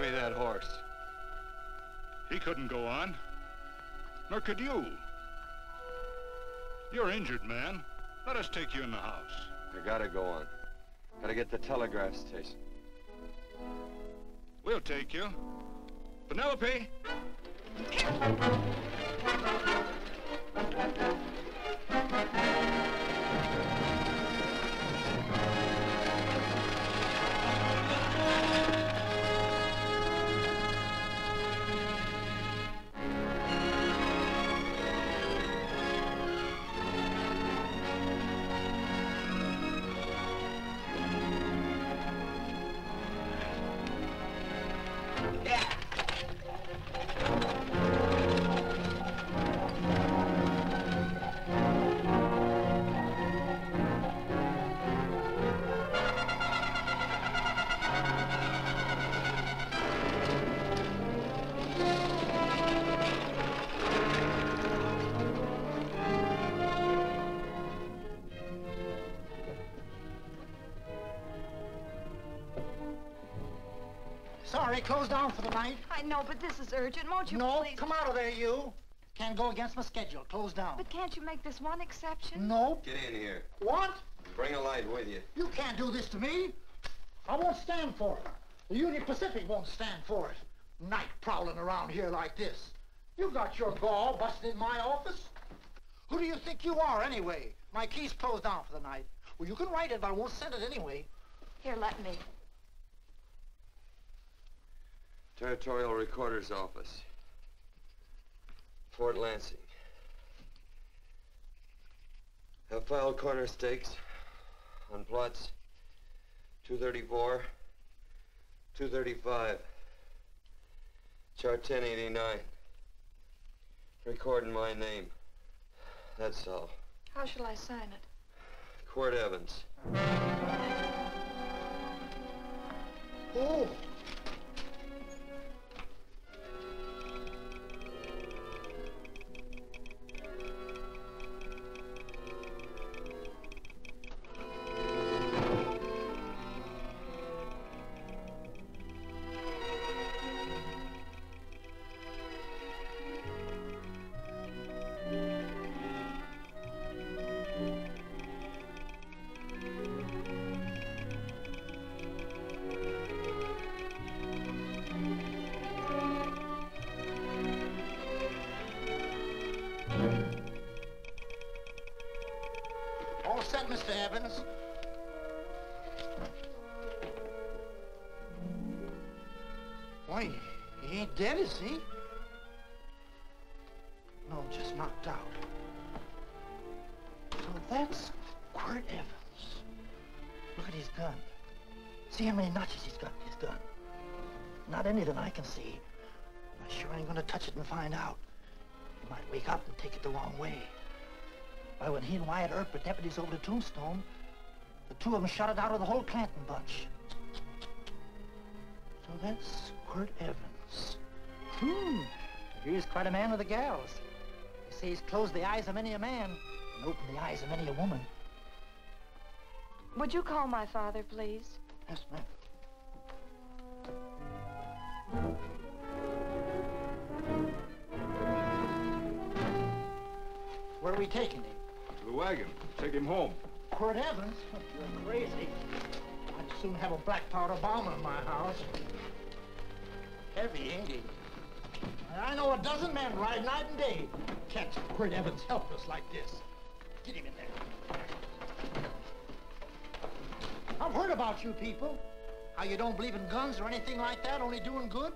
carry that horse. He couldn't go on. Nor could you. You're injured, man. Let us take you in the house. I gotta go on. Gotta get to the telegraph station. We'll take you. Penelope! Sorry, closed down for the night. I know, but this is urgent. Won't you No, please? come out of there, you. Can't go against my schedule. Closed down. But can't you make this one exception? No. Get in here. What? Bring a light with you. You can't do this to me. I won't stand for it. The Union Pacific won't stand for it. Night prowling around here like this. You got your gall busting in my office. Who do you think you are, anyway? My key's closed down for the night. Well, you can write it, but I won't send it anyway. Here, let me. Territorial Recorder's Office. Fort Lansing. Have filed corner stakes on plots 234, 235, chart 1089. Recording my name. That's all. How shall I sign it? Quirt Evans. Oh. All set, Mr. Evans. Why, he ain't dead, is he? No, just knocked out. So that's Quirt Evans. Look at his gun. See how many notches he's got in his gun. Not any that I can see. I sure ain't gonna touch it and find out. He might wake up and take it the wrong way. Why, when he and Wyatt Earp were deputies over the Tombstone, the two of them shot it out of the whole Clanton bunch. So that's Quirt Evans. He's quite a man with the gals. They say he's closed the eyes of many a man and opened the eyes of many a woman. Would you call my father, please? Yes, ma'am. Where are we taking him? To the wagon. Take him home. Quirt Evans? You're crazy. I'd soon have a black powder bomb in my house. Heavy, ain't he? I know a dozen men ride night and day. Catch Quirt Evans helpless like this. Get him in there. I've heard about you people. How you don't believe in guns or anything like that, only doing good.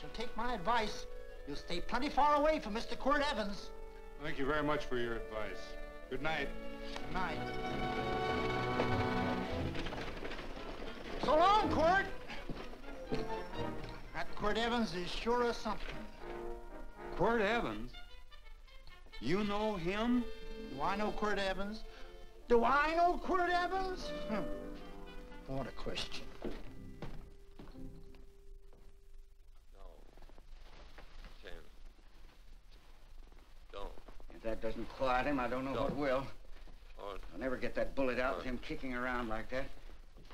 So take my advice. You'll stay plenty far away from Mr. Quirt Evans. Thank you very much for your advice. Good night. Good night. So long, Quirt. That Quirt Evans is sure a something. Quirt Evans? You know him? Do I know Quirt Evans? Do I know Quirt Evans? What a question. No. Tim. Don't. If that doesn't quiet him, I don't know what will. Oh. I'll never get that bullet out with him kicking around like that.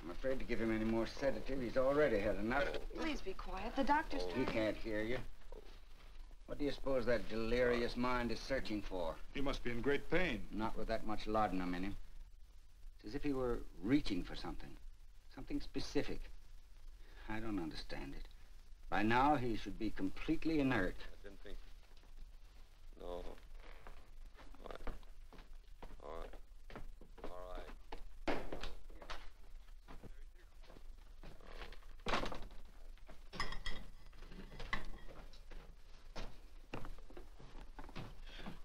I'm afraid to give him any more sedative. He's already had enough. Please be quiet. The doctor's He trying. can't hear you. What do you suppose that delirious mind is searching for? He must be in great pain. Not with that much laudanum in him. It's as if he were reaching for something. Something specific. I don't understand it. By now, he should be completely inert. I didn't think... No. All right. All right. All right.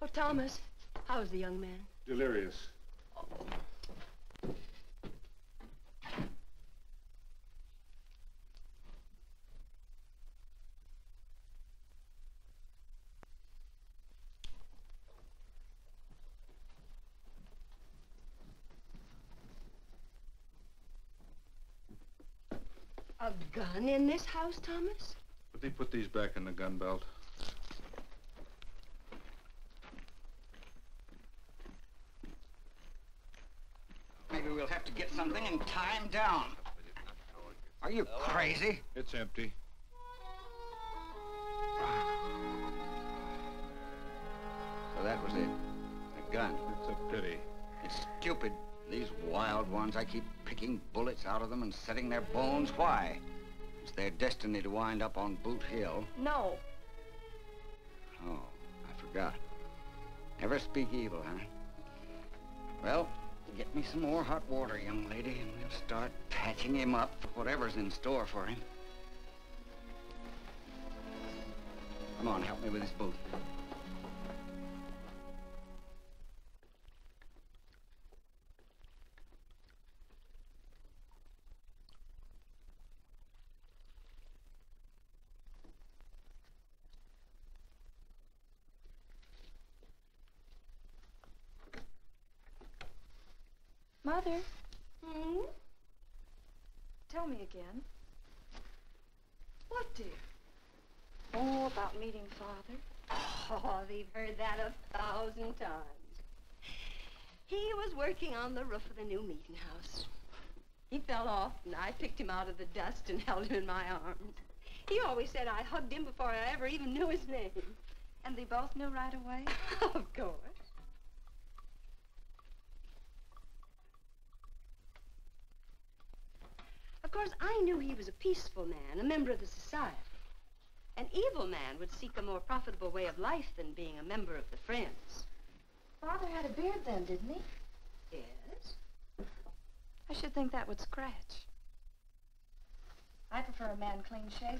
Oh, Thomas, how's the young man? Delirious. A gun in this house, Thomas? But they put these back in the gun belt. Maybe we'll have to get something and tie him down. Are you crazy? It's empty. So that was it. A gun. It's a pity. It's stupid. These wild ones, I keep picking bullets out of them and setting their bones. Why? It's their destiny to wind up on Boot Hill. No. Oh, I forgot. Never speak evil, huh? Well, get me some more hot water, young lady, and we'll start patching him up for whatever's in store for him. Come on, help me with his boot. Mother, Hmm? tell me again. What, dear? Oh, about meeting Father. Oh, they've heard that 1,000 times. He was working on the roof of the new meeting house. He fell off, and I picked him out of the dust and held him in my arms. He always said I hugged him before I ever even knew his name. And they both knew right away? Of course. Of course, I knew he was a peaceful man, a member of the society. An evil man would seek a more profitable way of life than being a member of the Friends. Father had a beard then, didn't he? Yes? I should think that would scratch. I prefer a man clean-shaven.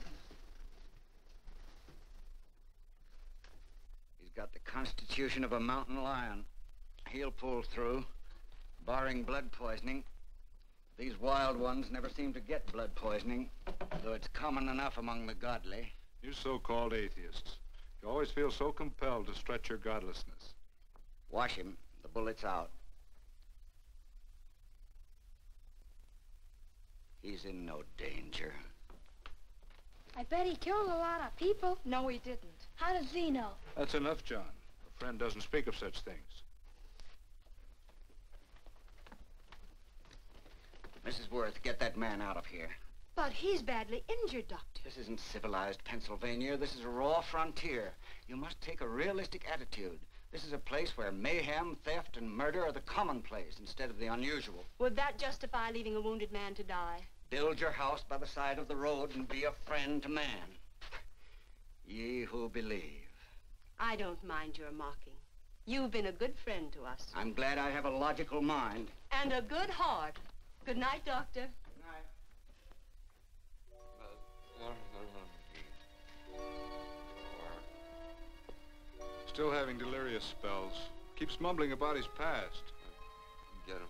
He's got the constitution of a mountain lion. He'll pull through, barring blood poisoning. These wild ones never seem to get blood poisoning, though it's common enough among the godly. You so-called atheists. You always feel so compelled to stretch your godlessness. Wash him. The bullet's out. He's in no danger. I bet he killed a lot of people. No, he didn't. How does he know? That's enough, John. A friend doesn't speak of such things. Mrs. Worth, get that man out of here. But he's badly injured, Doctor. This isn't civilized Pennsylvania. This is a raw frontier. You must take a realistic attitude. This is a place where mayhem, theft, and murder are the commonplace instead of the unusual. Would that justify leaving a wounded man to die? Build your house by the side of the road and be a friend to man. Ye who believe. I don't mind your mocking. You've been a good friend to us. I'm glad I have a logical mind. And a good heart. Good night, Doctor. Good night. Still having delirious spells. Keeps mumbling about his past. Get him.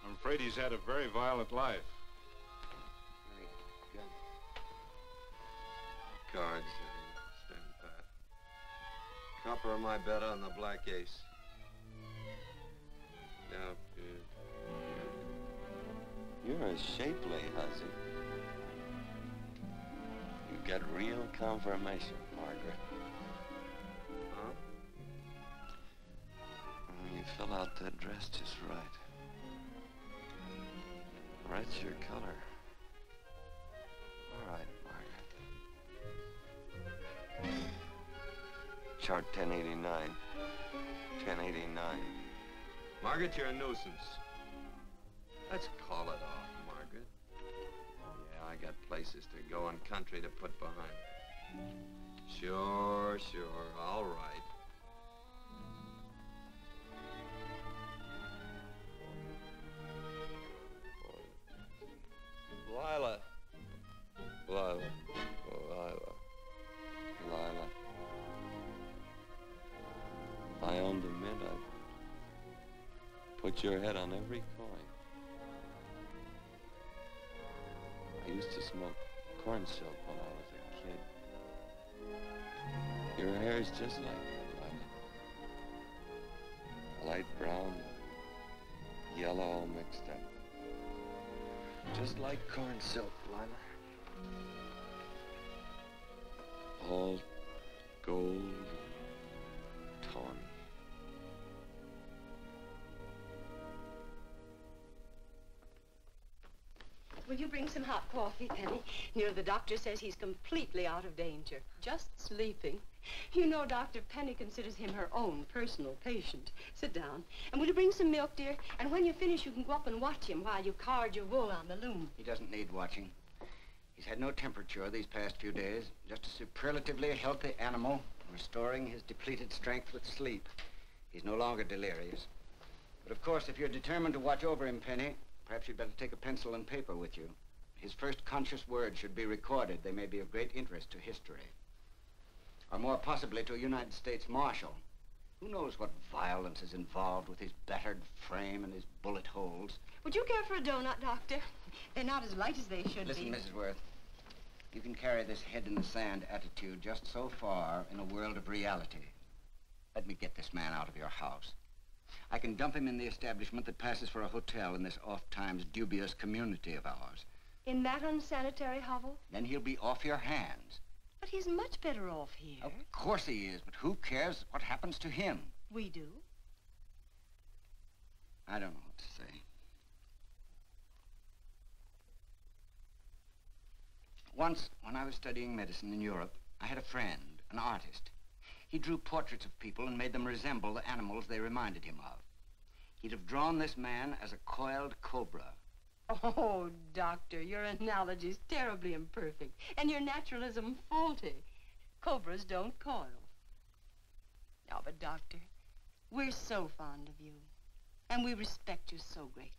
I'm afraid he's had a very violent life. Cards. Stand pat. Copper on my bet on the black ace. Now, you're a shapely hussy. You got real confirmation, Margaret. Huh? You fill out that dress just right. Red's your color. All right, Margaret. Chart 1089. 1089. Margaret, you're a nuisance. Let's call it off, Margaret. Yeah, I got places to go and country to put behind. Sure, all right. Lila. If I owned a mint, I'd put your head on every coin. I used to smoke corn silk when I was a kid. Your hair's just like that, Lila. Light brown, yellow all mixed up. Just like corn silk, Lila. All gold and tawny. Will you bring some hot coffee, Penny? You know, the doctor says he's completely out of danger. Just sleeping. You know, Dr. Penny considers him her own personal patient. Sit down. And will you bring some milk, dear? And when you finish, you can go up and watch him while you card your wool on the loom. He doesn't need watching. He's had no temperature these past few days. Just a superlatively healthy animal, restoring his depleted strength with sleep. He's no longer delirious. But of course, if you're determined to watch over him, Penny, perhaps you'd better take a pencil and paper with you. His first conscious words should be recorded. They may be of great interest to history. Or more possibly to a United States Marshal. Who knows what violence is involved with his battered frame and his bullet holes. Would you care for a donut, Doctor? They're not as light as they should Listen, be. Mrs. Worth. You can carry this head-in-the-sand attitude just so far in a world of reality. Let me get this man out of your house. I can dump him in the establishment that passes for a hotel in this oft-times dubious community of ours. In that unsanitary hovel? Then he'll be off your hands. But he's much better off here. Of course he is, but who cares what happens to him? We do. I don't know what to say. Once, when I was studying medicine in Europe, I had a friend, an artist. He drew portraits of people and made them resemble the animals they reminded him of. He'd have drawn this man as a coiled cobra. Oh, Doctor, your analogy's terribly imperfect, and your naturalism faulty. Cobras don't coil. No, but Doctor, we're so fond of you, and we respect you so greatly.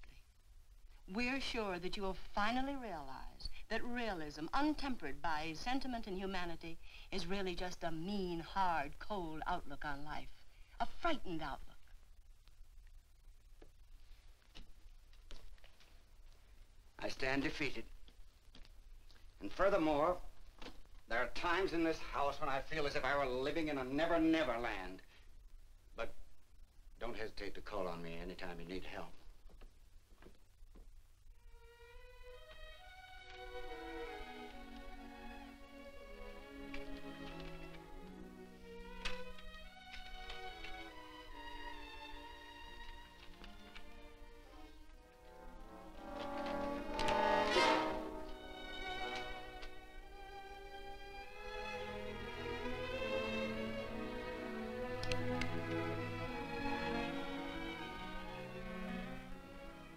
We're sure that you will finally realize that realism, untempered by sentiment and humanity, is really just a mean, hard, cold outlook on life. A frightened outlook. I stand defeated. And furthermore, there are times in this house when I feel as if I were living in a never-never land. But don't hesitate to call on me anytime you need help.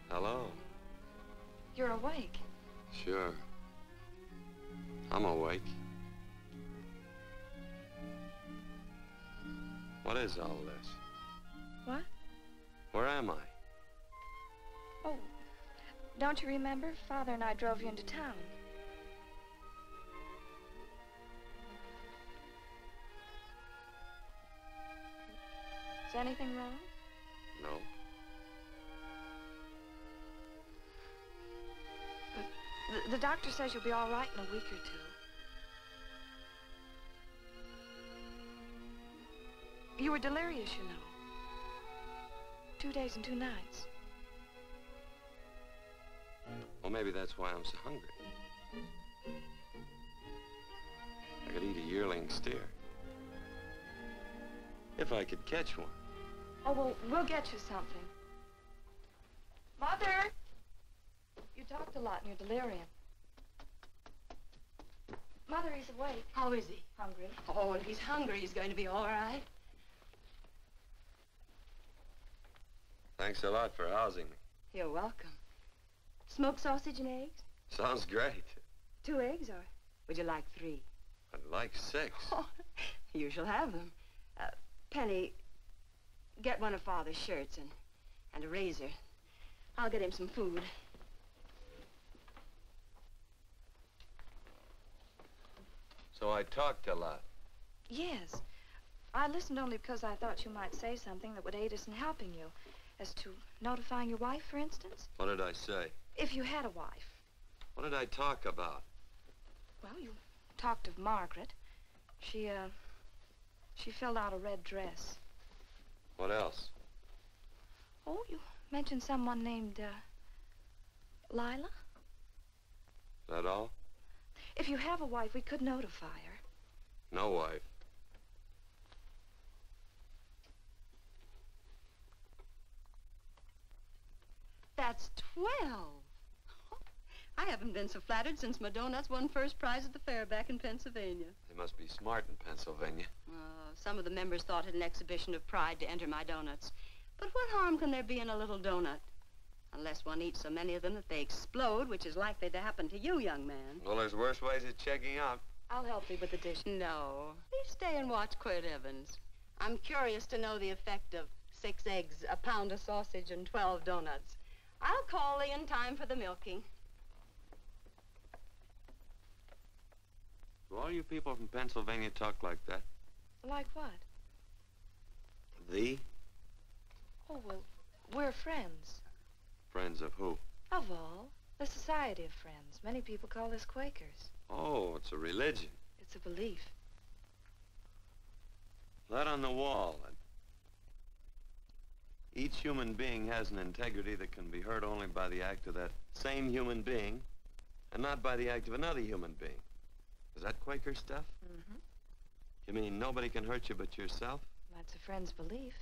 Hello. You're awake. Sure. I'm awake. What is all this? What? Where am I? Oh, don't you remember? Father and I drove you into town. Is anything wrong? No. The doctor says you'll be all right in a week or two. You were delirious, you know. 2 days and 2 nights. Well, maybe that's why I'm so hungry. I could eat a yearling steer. If I could catch one. Oh, well, we'll get you something. Mother! You talked a lot in your delirium. Mother, he's awake. How is he? Hungry. Oh, if he's hungry, he's going to be all right. Thanks a lot for housing me. You're welcome. Smoked sausage and eggs? Sounds great. 2 eggs, or would you like 3? I'd like 6. Oh, you shall have them. Penny, get one of Father's shirts and a razor. I'll get him some food. So I talked a lot. Yes. I listened only because I thought you might say something that would aid us in helping you. As to notifying your wife, for instance? What did I say? If you had a wife. What did I talk about? Well, you talked of Margaret. She filled out a red dress. What else? Oh, you mentioned someone named, Lila? Is that all? If you have a wife, we could notify her. No wife. That's 12. I haven't been so flattered since my donuts won first prize at the fair back in Pennsylvania. They must be smart in Pennsylvania. Some of the members thought it an exhibition of pride to enter my donuts. But what harm can there be in a little donut? Unless one eats so many of them that they explode, which is likely to happen to you, young man. Well, there's worse ways of checking out. I'll help you with the dish. No. Please stay and watch Quirt Evans. I'm curious to know the effect of 6 eggs, a pound of sausage, and 12 donuts. I'll call Lee in time for the milking. Do all you people from Pennsylvania talk like that? Like what? Thee? Oh, well, we're friends. Friends of who? Of all. The Society of Friends. Many people call us Quakers. Oh, it's a religion. It's a belief. That on the wall. Each human being has an integrity that can be hurt only by the act of that same human being, and not by the act of another human being. Is that Quaker stuff? Mm-hmm. You mean nobody can hurt you but yourself? That's a friend's belief.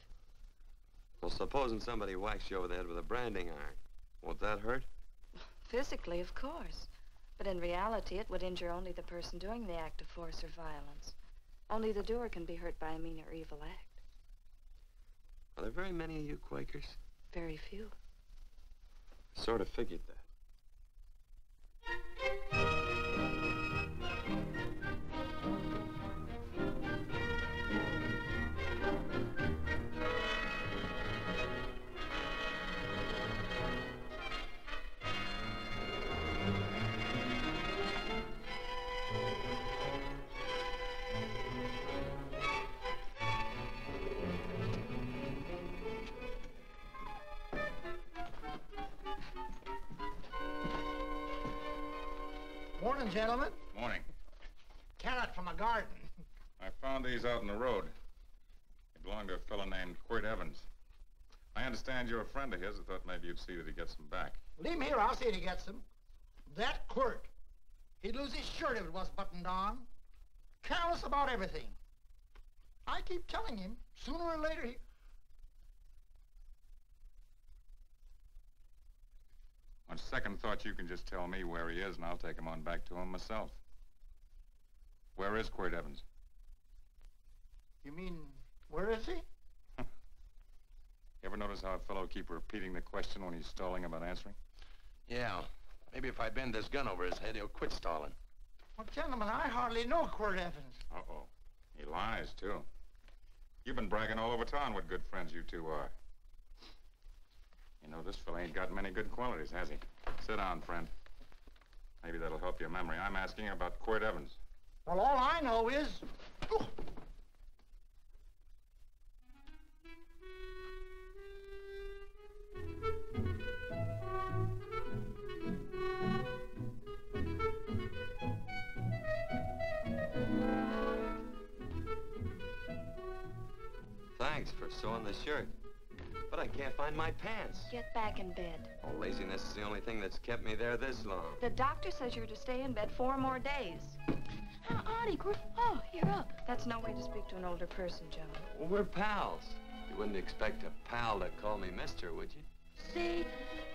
Well, supposing somebody whacks you over the head with a branding iron. Won't that hurt? Physically, of course. But in reality, it would injure only the person doing the act of force or violence. Only the doer can be hurt by a mean or evil act. Are there very many of you Quakers? Very few. I sort of figured that. Morning, gentlemen. Morning. Carrot from a garden. I found these out in the road. They belong to a fellow named Quirt Evans. I understand you're a friend of his. I thought maybe you'd see that he gets them back. Leave him here, I'll see if he gets them. That Quirt, he'd lose his shirt if it was buttoned on. Careless about everything. I keep telling him, sooner or later he... On second thought, you can just tell me where he is, and I'll take him on back to him myself. Where is Quirt Evans? You mean, where is he? You ever notice how a fellow keep repeating the question when he's stalling about answering? Yeah. Maybe if I bend this gun over his head, he'll quit stalling. Well, gentlemen, I hardly know Quirt Evans. Uh-oh. He lies, too. You've been bragging all over town what good friends you two are. You know, this fella ain't got many good qualities, has he? Sit down, friend. Maybe that'll help your memory. I'm asking about Quirt Evans. Well, all I know is... Oh. Thanks for sewing the shirt. But I can't find my pants. Get back in bed. Oh, laziness is the only thing that's kept me there this long. The doctor says you're to stay in bed 4 more days. Howdy, Quirt. Oh, you're up. That's no way to speak to an older person, Joan. Well, we're pals. You wouldn't expect a pal to call me mister, would you? See,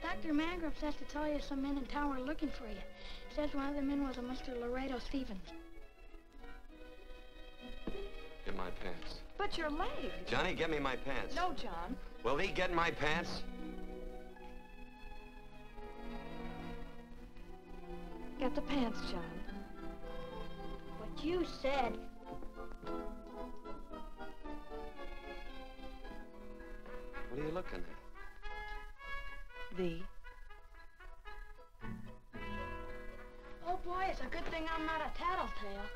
Dr. Mangrove says to tell you some men in town are looking for you. Says one of the men was a Mr. Laredo Stevens. Get my pants. But your leg. Johnny, get me my pants. No, John. Will he get my pants? Get the pants, John. What you said. What are you looking at? The. Oh, boy, it's a good thing I'm not a tattletale.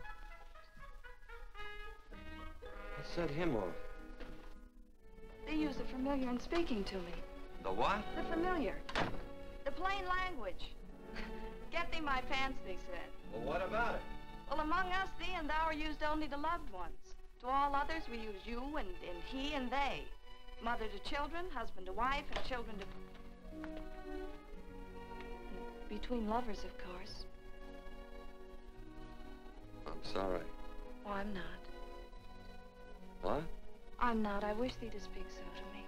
What set him off? They use the familiar in speaking to me. The what? The familiar. The plain language. Get thee my pants, they said. Well, what about it? Well, among us, thee and thou are used only to loved ones. To all others, we use you and he and they. Mother to children, husband to wife, and children to... Between lovers, of course. I'm sorry. Oh, I'm not. What? I'm not. I wish thee to speak so to me.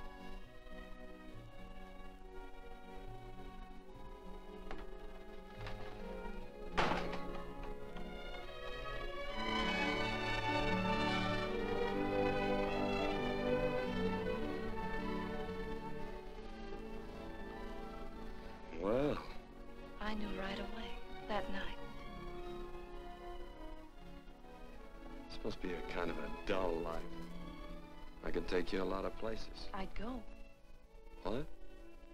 Well. I knew right away, that night. It's supposed to be a kind of a dull life. I can take you a lot of places. I'd go. What?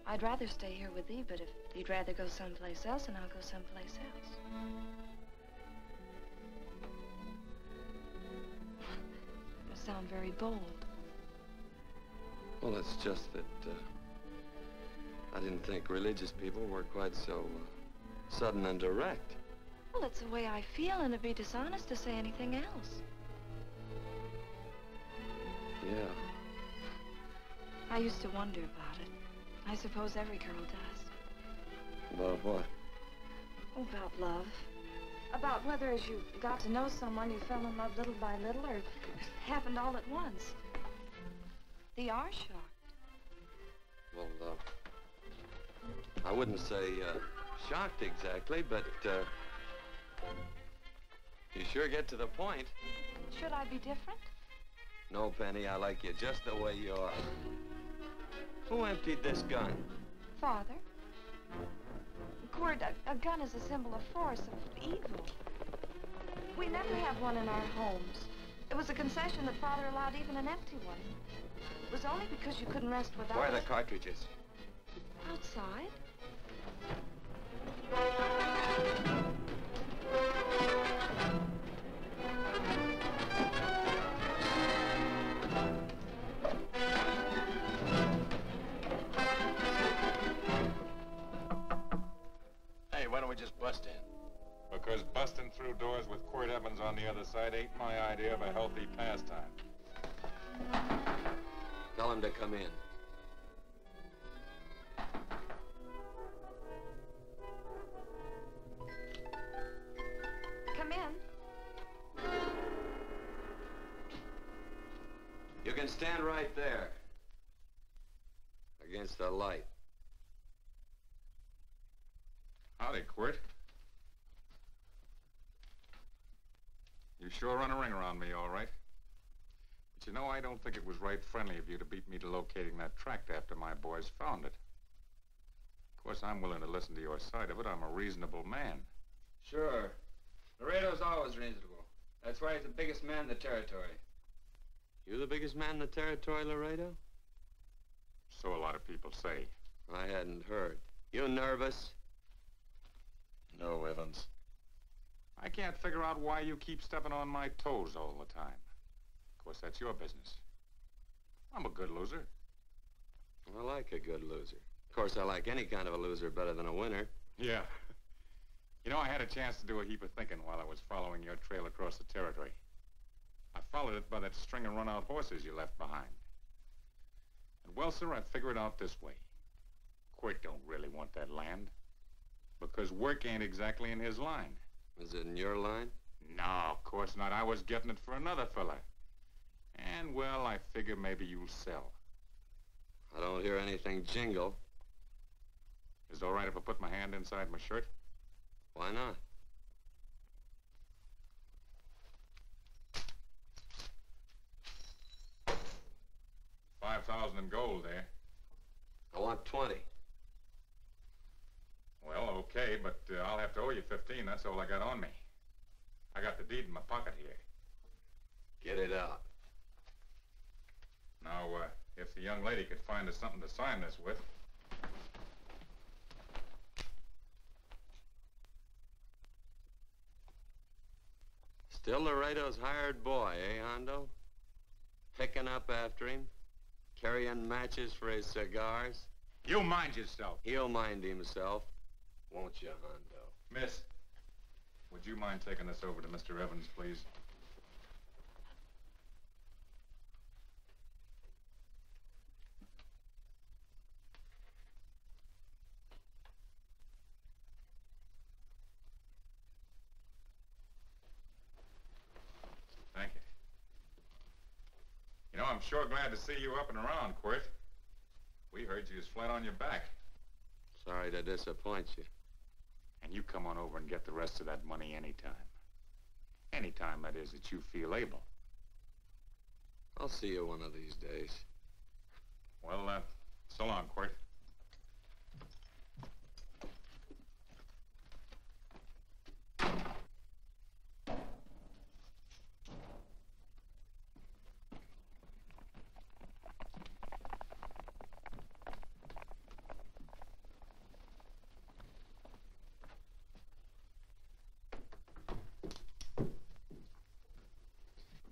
I'd rather stay here with thee, but if you'd rather go someplace else, then I'll go someplace else. You sound very bold. Well, it's just that, I didn't think religious people were quite so, sudden and direct. Well, it's the way I feel, and it'd be dishonest to say anything else. Yeah. I used to wonder about it. I suppose every girl does. About what? Oh, about love. About whether as you got to know someone, you fell in love little by little, or it happened all at once. They are shocked. Well, I wouldn't say, shocked exactly, but, you sure get to the point. Should I be different? No, Penny, I like you just the way you are. Who emptied this gun? Father. Quirt, a gun is a symbol of force, of evil. We never have one in our homes. It was a concession that Father allowed even an empty one. It was only because you couldn't rest without Where are it. the cartridges? Outside. Hey, why don't we just bust in? Because busting through doors with Quirt Evans on the other side ain't my idea of a healthy pastime. Tell him to come in. Come in. You can stand right there. Against the light. Howdy, Quirt. You sure run a ring around me, all right. But you know, I don't think it was right friendly of you to beat me to locating that tract after my boys found it. Of course, I'm willing to listen to your side of it. I'm a reasonable man. Sure. Laredo's always reasonable. That's why he's the biggest man in the territory. You the biggest man in the territory, Laredo? So a lot of people say. I hadn't heard. You nervous? No, Evans. I can't figure out why you keep stepping on my toes all the time. Of course, that's your business. I'm a good loser. I like a good loser. Of course, I like any kind of a loser better than a winner. Yeah. You know, I had a chance to do a heap of thinking while I was following your trail across the territory. I followed it by that string of run-out horses you left behind. And, well, sir, I figure it out this way. Quirt don't really want that land. Because work ain't exactly in his line. Is it in your line? No, of course not. I was getting it for another fella. And, well, I figure maybe you'll sell. I don't hear anything jingle. Is it all right if I put my hand inside my shirt? Why not? $5,000 in gold there. I want 20. Well, okay, but I'll have to owe you 15. That's all I got on me. I got the deed in my pocket here. Get it out. Now, if the young lady could find us something to sign this with. Still Laredo's hired boy, eh, Hondo? Picking up after him, carrying matches for his cigars. You mind yourself. He'll mind himself, won't you, Hondo? Miss, would you mind taking this over to Mr. Evans, please? Thank you. You know, I'm sure glad to see you up and around, Quirt. We heard you was flat on your back. Sorry to disappoint you. And you come on over and get the rest of that money anytime. Anytime, that is, that you feel able. I'll see you one of these days. Well, so long, Quirt.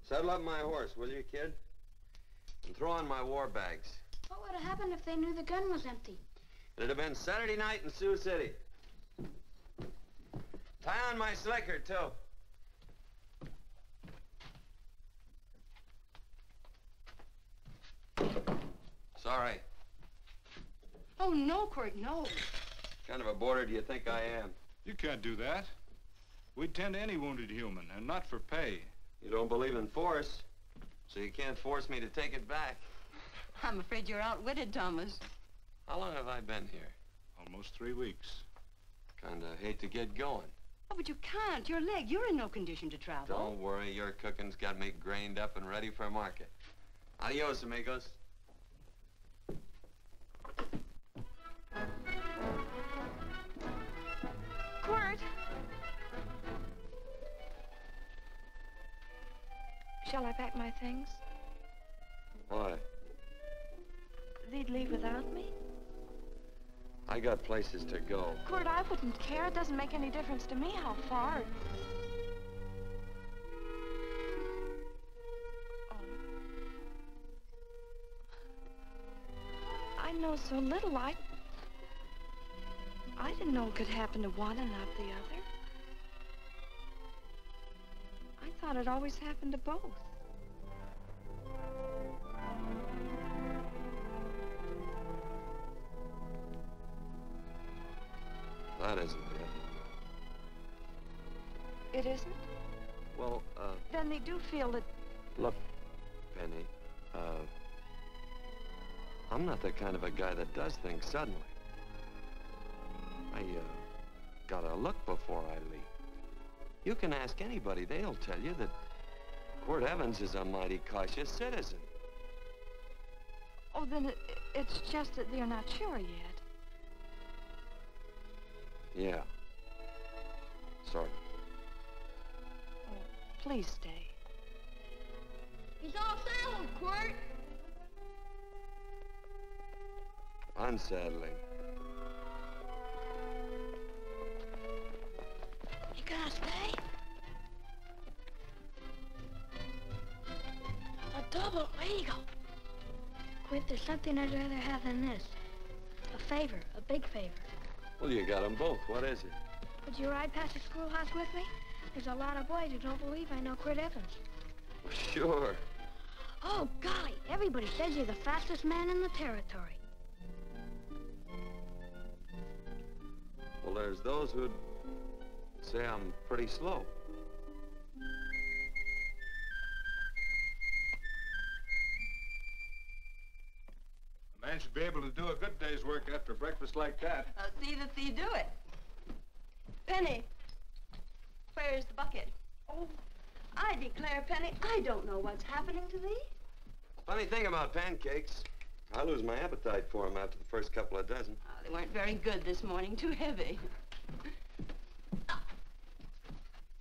Saddle up my horse, will you, kid? And throw on my war bags. What would have happened if they knew the gun was empty? It'd have been Saturday night in Sioux City. Tie on my slicker, too. Sorry. Oh, no, Quirt, no. What kind of a boarder do you think I am? You can't do that. We'd tend to any wounded human, and not for pay. You don't believe in force, so you can't force me to take it back. I'm afraid you're outwitted, Thomas. How long have I been here? Almost 3 weeks. Kinda hate to get going. Oh, but you can't. Your leg, you're in no condition to travel. Don't worry, your cooking's got me grained up and ready for market. Adios, amigos. Quirt! Shall I pack my things? Why? They'd leave without me? I got places to go. Quirt, I wouldn't care. It doesn't make any difference to me how far. Oh. I know so little. I didn't know it could happen to one and not the other. I thought it always happened to both. That isn't it. It isn't? Well, Then they do feel that... look, Penny, I'm not the kind of a guy that does things suddenly. I, gotta look before I leave. You can ask anybody, they'll tell you that Quirt Evans is a mighty cautious citizen. Oh, then it's just that they're not sure yet. Yeah. Sort of. Oh, please stay. He's all saddled, Quirt. Unsettling. You gonna stay? A double eagle. Quirt, there's something I'd rather have than this. A favor, a big favor. Well, you got them both. What is it? Would you ride past the schoolhouse with me? There's a lot of boys who don't believe I know Quirt Evans. Sure. Oh, golly, everybody says you're the fastest man in the territory. Well, there's those who'd say I'm pretty slow. A man should be able to do a good day's work after breakfast like that. I'll see that you do it. Penny, where's the bucket? Oh, I declare, Penny, I don't know what's happening to thee. Funny thing about pancakes, I lose my appetite for them after the first couple of dozen. Oh, they weren't very good this morning, too heavy.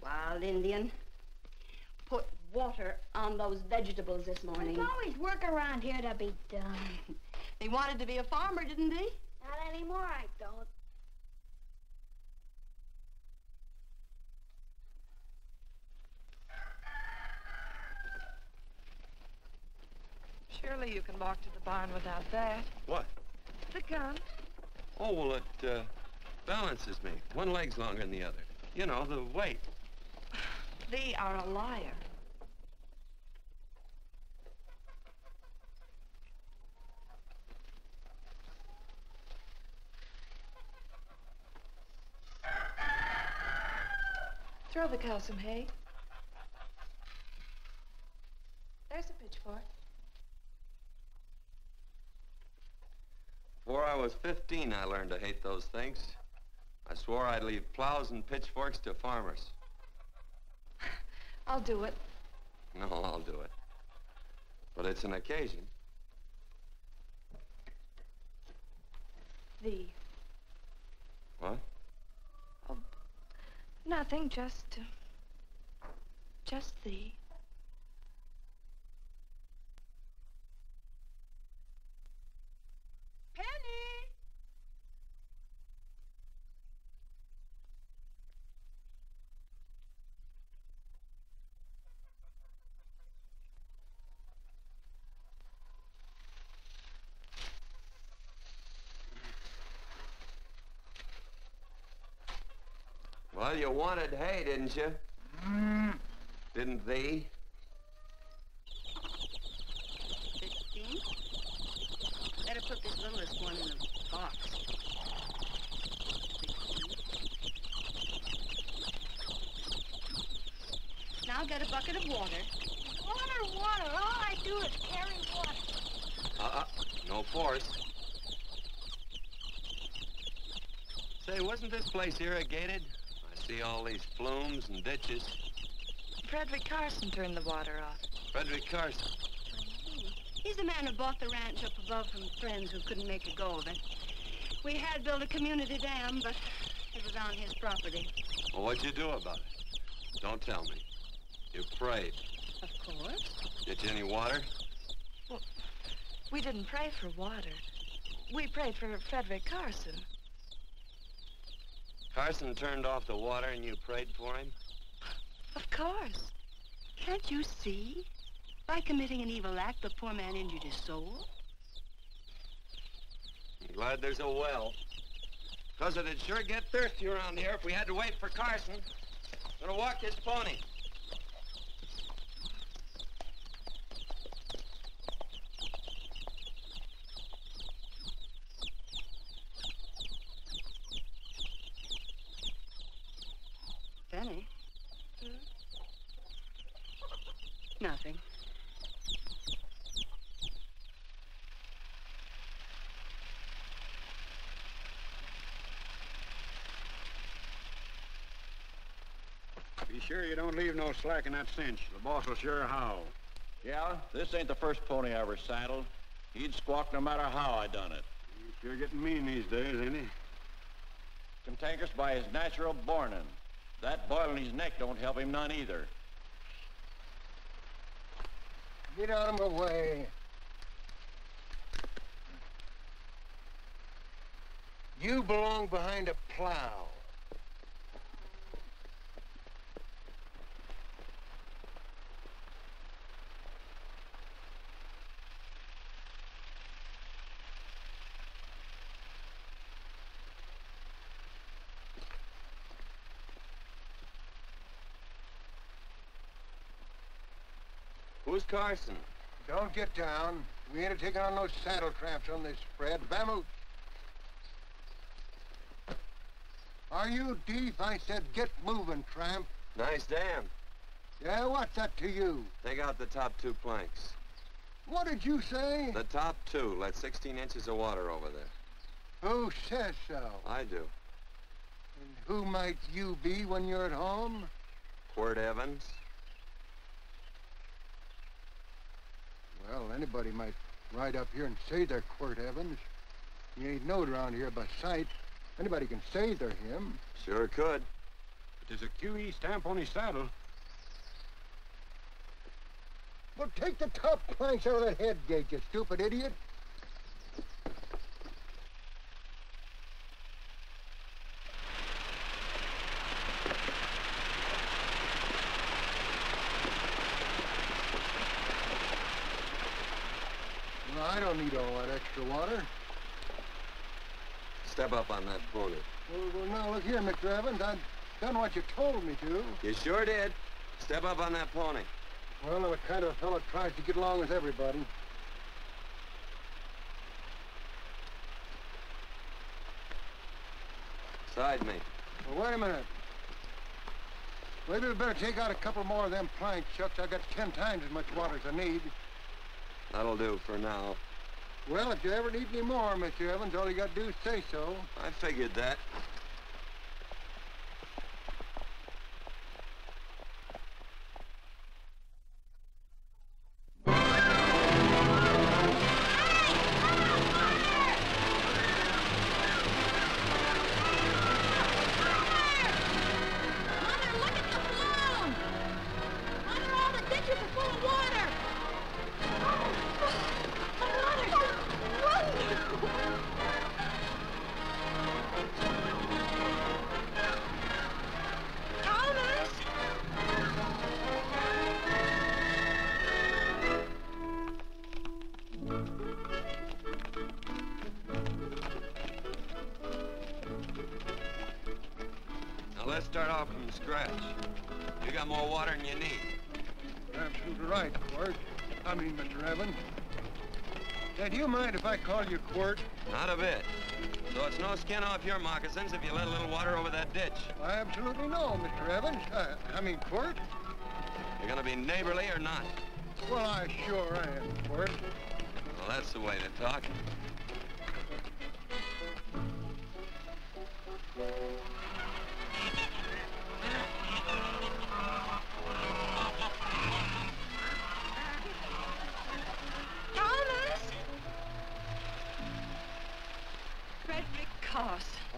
Wild Indian, put water on those vegetables this morning. There's always work around here to be done. He wanted to be a farmer, didn't he? Not anymore, I don't. Surely you can walk to the barn without that. What? The gun. Oh, well, it balances me. One leg's longer than the other. You know, the weight. Thee are a liar. Throw the cow some hay. There's a pitchfork. Before I was 15, I learned to hate those things. I swore I'd leave plows and pitchforks to farmers. I'll do it. No, I'll do it. But it's an occasion. Thee. What? Oh, nothing, just thee. Penny! Well, you wanted hay, didn't you? Didn't thee? 15? Better put this littlest one in a box. 16. Now get a bucket of water. Water. All I do is carry water. No force. Say, wasn't this place irrigated? I see all these flumes and ditches. Frederick Carson turned the water off. Frederick Carson. He's the man who bought the ranch up above from friends who couldn't make a go of it. We had built a community dam, but it was on his property. Well, what'd you do about it? Don't tell me. You prayed. Of course. Get you any water? Well, we didn't pray for water. We prayed for Frederick Carson. Carson turned off the water and you prayed for him? Of course. Can't you see? By committing an evil act, the poor man injured his soul. I'm glad there's a well. Because it'd sure get thirsty around here if we had to wait for Carson. Gonna walk his pony. Penny? Nothing. Be sure you don't leave no slack in that cinch. The boss will sure howl. Yeah, this ain't the first pony I ever saddled. He'd squawk no matter how I done it. He's sure getting mean these days, ain't he? Cantankerous by his natural bornin'. That boil in his neck don't help him none either. Get out of my way. You belong behind a plow. Who's Carson? Don't get down. We ain't taking on no saddle tramps on this spread. Vamoose. Are you deef? I said get moving, tramp. Nice dam. Yeah, what's that to you? Take out the top 2 planks. What did you say? The top two let 16 inches of water over there. Who says so? I do. And who might you be when you're at home? Quirt Evans. Well, anybody might ride up here and say they're Quirt Evans. He ain't knowed around here by sight. Anybody can say they're him. Sure could. But there's a QE stamp on his saddle. Well, take the top planks out of that head gate, you stupid idiot. Well, I don't need all that extra water. Step up on that pony. Well, now, look here, Mr. Evans. I've done what you told me to. You sure did. Step up on that pony. Well, I'm the kind of fellow that tries to get along with everybody. Side me. Well, wait a minute. Maybe we better take out a couple more of them planks, Chucks. I got 10 times as much water as I need. That'll do for now. Well, if you ever need any more, Mr. Evans, all you got to do is say so. I figured that. Let's start off from scratch. You got more water than you need. You're absolutely right, Quirt. I mean, Mr. Evans. Now, do you mind if I call you Quirt? Not a bit. So it's no skin off your moccasins if you let a little water over that ditch. I absolutely know, Mr. Evans. I mean, Quirt. You're gonna be neighborly or not? Well, I sure am, Quirt. Well, that's the way to talk.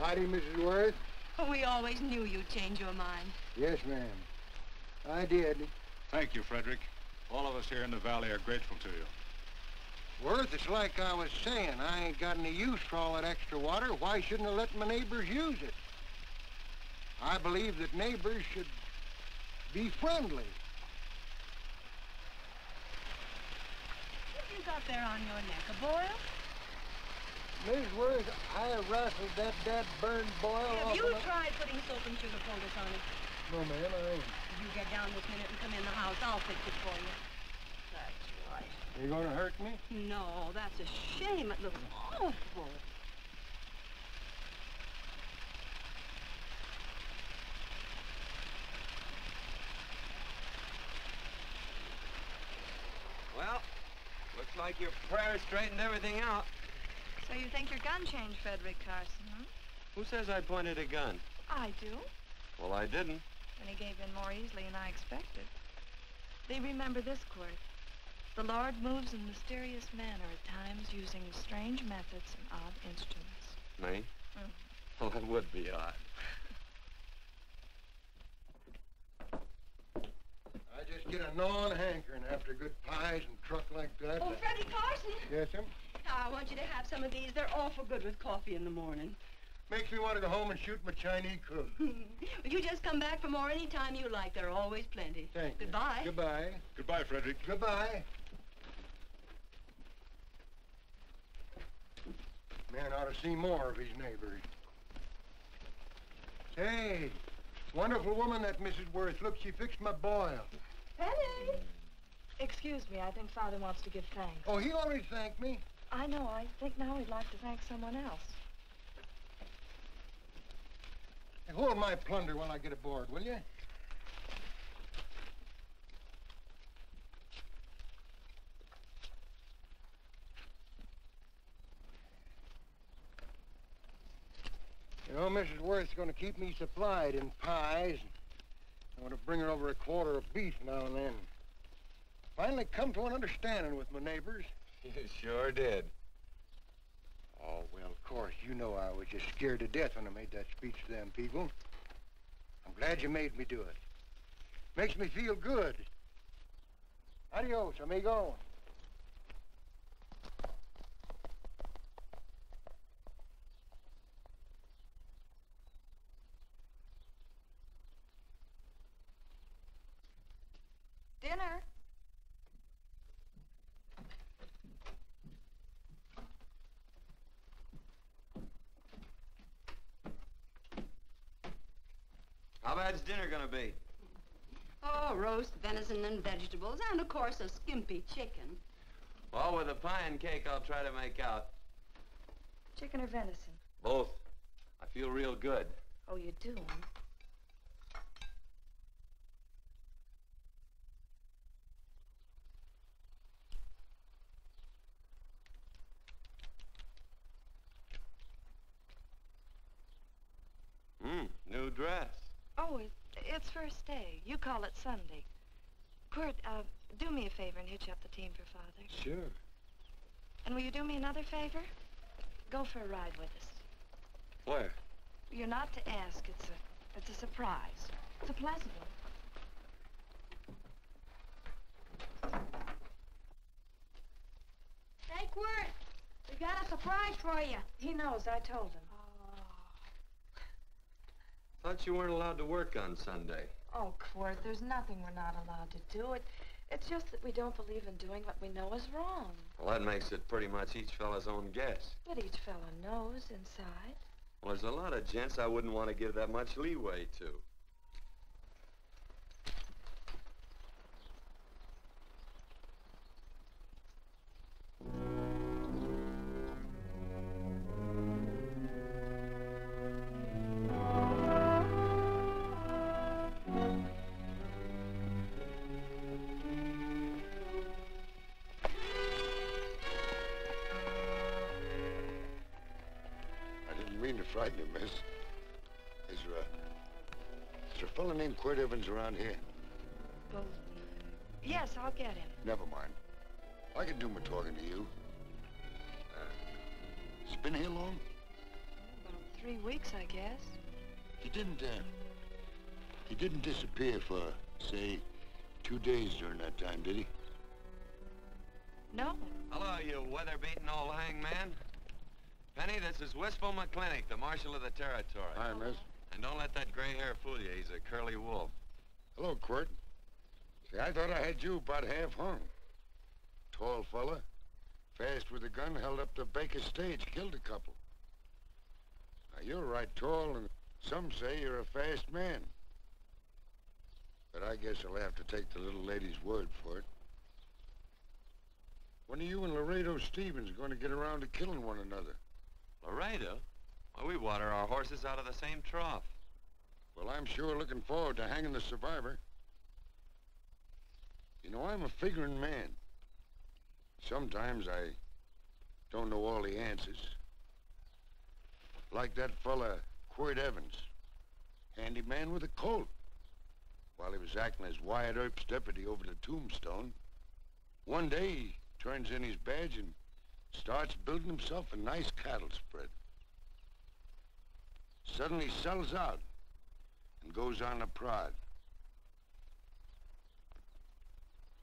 Howdy, Mrs. Worth. Oh, we always knew you'd change your mind. Yes, ma'am. I did. Thank you, Frederick. All of us here in the valley are grateful to you. Worth, it's like I was saying. I ain't got any use for all that extra water. Why shouldn't I let my neighbors use it? I believe that neighbors should be friendly. What you got there on your neck, a boil? Miss Worth, I rustled that burned boil off. Have you tried putting soap and sugar poultice on it? No, ma'am, I ain't. If you get down this minute and come in the house, I'll fix it for you. That's right. You gonna hurt me? No, that's a shame. It looks awful. Well, looks like your prayer straightened everything out. So you think your gun changed Frederick Carson, huh? Who says I pointed a gun? I do. Well, I didn't. And he gave in more easily than I expected. They remember this, Quirt. The Lord moves in mysterious manner at times using strange methods and odd instruments. Me? Well, that would be odd. I just get a gnawing hankering after good pies and truck like that. Oh, Freddie Carson. Yes, ma'am? I want you to have some of these. They're awful good with coffee in the morning. Makes me want to go home and shoot my Chinese cook. You just come back for more any time you like. There are always plenty. Thank you. Goodbye. Goodbye. Goodbye, Frederick. Goodbye. Man ought to see more of his neighbors. Hey, wonderful woman, that Mrs. Worth. Look, she fixed my boil. Penny! Excuse me, I think Father wants to give thanks. Oh, he already thanked me. I know. I think now he'd like to thank someone else. Hey, hold my plunder while I get aboard, will you? You know, Mrs. Worth's going to keep me supplied in pies. I want to bring her over a quarter of beef now and then. Finally come to an understanding with my neighbors. You sure did. Oh, well, of course, you know I was just scared to death when I made that speech to them people. I'm glad you made me do it. Makes me feel good. Adios, amigo. Dinner. How bad's dinner gonna be? Oh, roast venison and vegetables, and of course a skimpy chicken. Well, with a pie and cake, I'll try to make out. Chicken or venison? Both. I feel real good. Oh, you do? New dress. Oh, it's first day. You call it Sunday. Quirt, do me a favor and hitch up the team for Father. Sure. And will you do me another favor? Go for a ride with us. Where? You're not to ask. It's a surprise. It's a pleasant one. Hey, Quirt, we got a surprise for you. He knows. I told him. Thought you weren't allowed to work on Sunday. Oh, Quirt, there's nothing we're not allowed to do. It's just that we don't believe in doing what we know is wrong. Well, that makes it pretty much each fella's own guess. But each fella knows inside. Well, there's a lot of gents I wouldn't want to give that much leeway to. Frighten you, miss. Is there a fella named Quirt Evans around here? Well, yes, I'll get him. Never mind. I can do my talking to you. He's been here long? About 3 weeks, I guess. He didn't disappear for, say, 2 days during that time, did he? No. Hello, you weather-beaten old hangman. Penny, this is Wistful McClintock, the Marshal of the Territory. Hi, miss. And don't let that gray hair fool you. He's a curly wolf. Hello, Quirt. See, I thought I had you about half hung. Tall fella, fast with a gun, held up the Baker stage, killed a couple. Now, you're right tall, and some say you're a fast man. But I guess I'll have to take the little lady's word for it. When are you and Laredo Stevens going to get around to killing one another? Laredo? Well, we water our horses out of the same trough. Well, I'm sure looking forward to hanging the survivor. You know, I'm a figuring man. Sometimes I don't know all the answers. Like that fella, Quirt Evans. Handy man with a colt. While he was acting as Wyatt Earp's deputy over the Tombstone, one day he turns in his badge and starts building himself a nice cattle spread. Suddenly sells out and goes on a prod.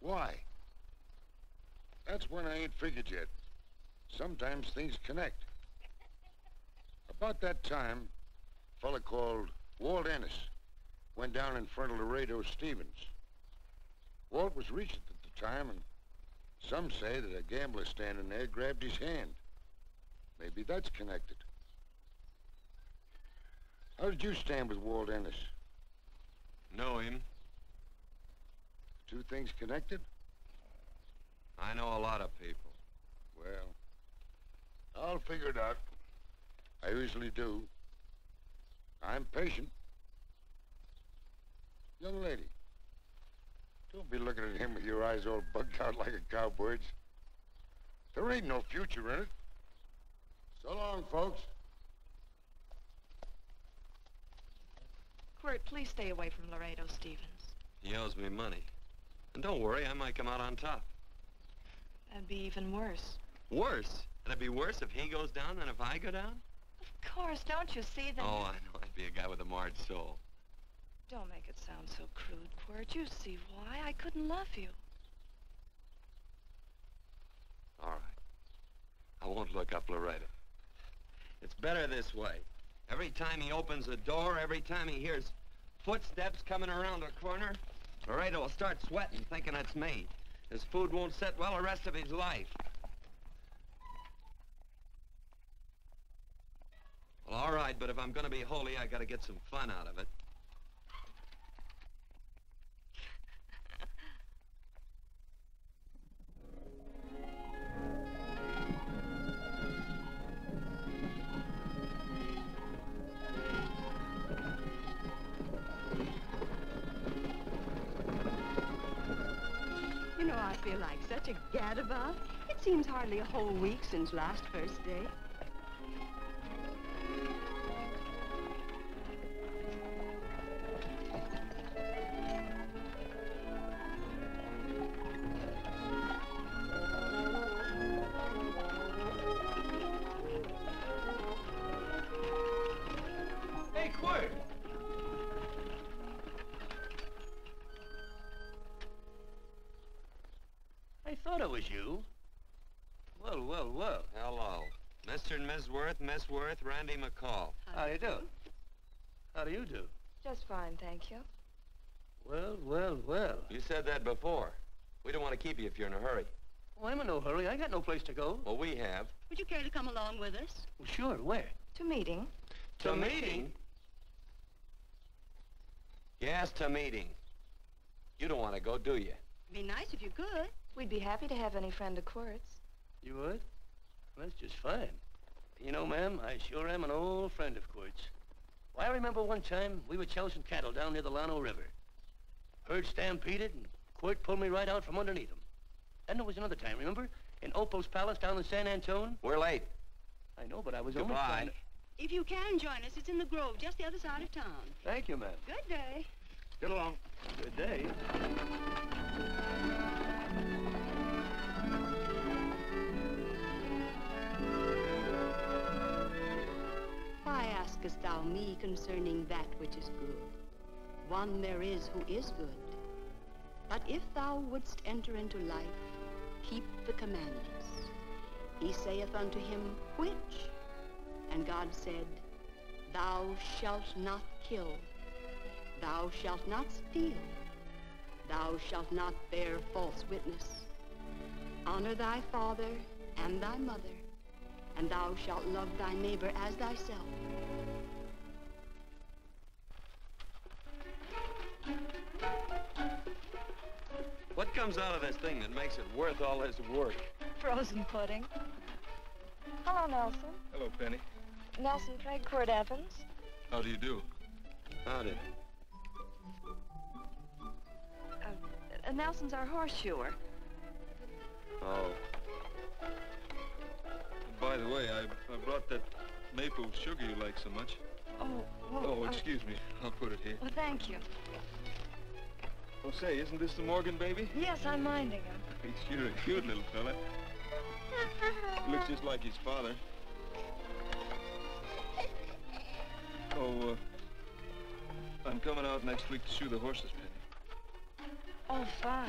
Why? That's when I ain't figured yet. Sometimes things connect. About that time, a fella called Walt Ennis went down in front of Laredo Stevens. Walt was Regent at the time, and some say that a gambler standing there grabbed his hand. Maybe that's connected. How did you stand with Walt Ennis? Know him. Two things connected? I know a lot of people. Well, I'll figure it out. I usually do. I'm patient. Young lady, don't be looking at him with your eyes all bugged out like a cowbird's. There ain't no future in it. So long, folks. Quirt, please stay away from Laredo Stevens. He owes me money. And don't worry, I might come out on top. That'd be even worse. Worse? It'd be worse if he goes down than if I go down? Of course, don't you see that? Oh, I know. I'd be a guy with a marred soul. Don't make it sound so crude, Quirt. You see why I couldn't love you. All right. I won't look up Laredo. It's better this way. Every time he opens a door, every time he hears footsteps coming around a corner, Laredo will start sweating, thinking it's me. His food won't sit well the rest of his life. Well, all right, but if I'm gonna be holy, I gotta get some fun out of it. You know, I feel like such a gadabout. It seems hardly a whole week since last first day. Hey, Quirt! I thought it was you. Well, well, well. Hello. Mr. and Miss Worth, Randy McCall. How do you do? How do you do? Just fine, thank you. Well, well, well. You said that before. We don't want to keep you if you're in a hurry. Oh, I'm in no hurry. I got no place to go. Well, we have. Would you care to come along with us? Well, sure. Where? To meeting. To meeting? Yes, to meeting. You don't want to go, do you? Be nice if you could. We'd be happy to have any friend of Quirt's. You would? Well, that's just fine. You know, ma'am, I sure am an old friend of Quirt's. Why, I remember one time we were chousing cattle down near the Llano River. Herd stampeded, and Quirt pulled me right out from underneath him. Then there was another time, remember? In Opal's Palace down in San Antone? We're late. I know, but I was only Goodbye. trying to... If you can join us, it's in the Grove, just the other side of town. Thank you, ma'am. Good day. Get along. Good day. Why askest thou me concerning that which is good? One there is who is good. But if thou wouldst enter into life, keep the commandments. He saith unto him, which? And God said, thou shalt not kill. Thou shalt not steal. Thou shalt not bear false witness. Honor thy father and thy mother, and thou shalt love thy neighbor as thyself. What comes out of this thing that makes it worth all this work? Frozen pudding. Hello, Nelson. Hello, Penny. Nelson Craig, Quirt Evans. How do you do? Howdy. Nelson's our horseshoer. Oh. By the way, I brought that maple sugar you like so much. Oh, well, Oh, excuse me. I'll put it here. Well, thank you. Oh, say, isn't this the Morgan baby? Yes, I'm minding him. He's sure a cute little fella. Looks just like his father. Oh, I'm coming out next week to shoe the horses, Penny. Oh, fine.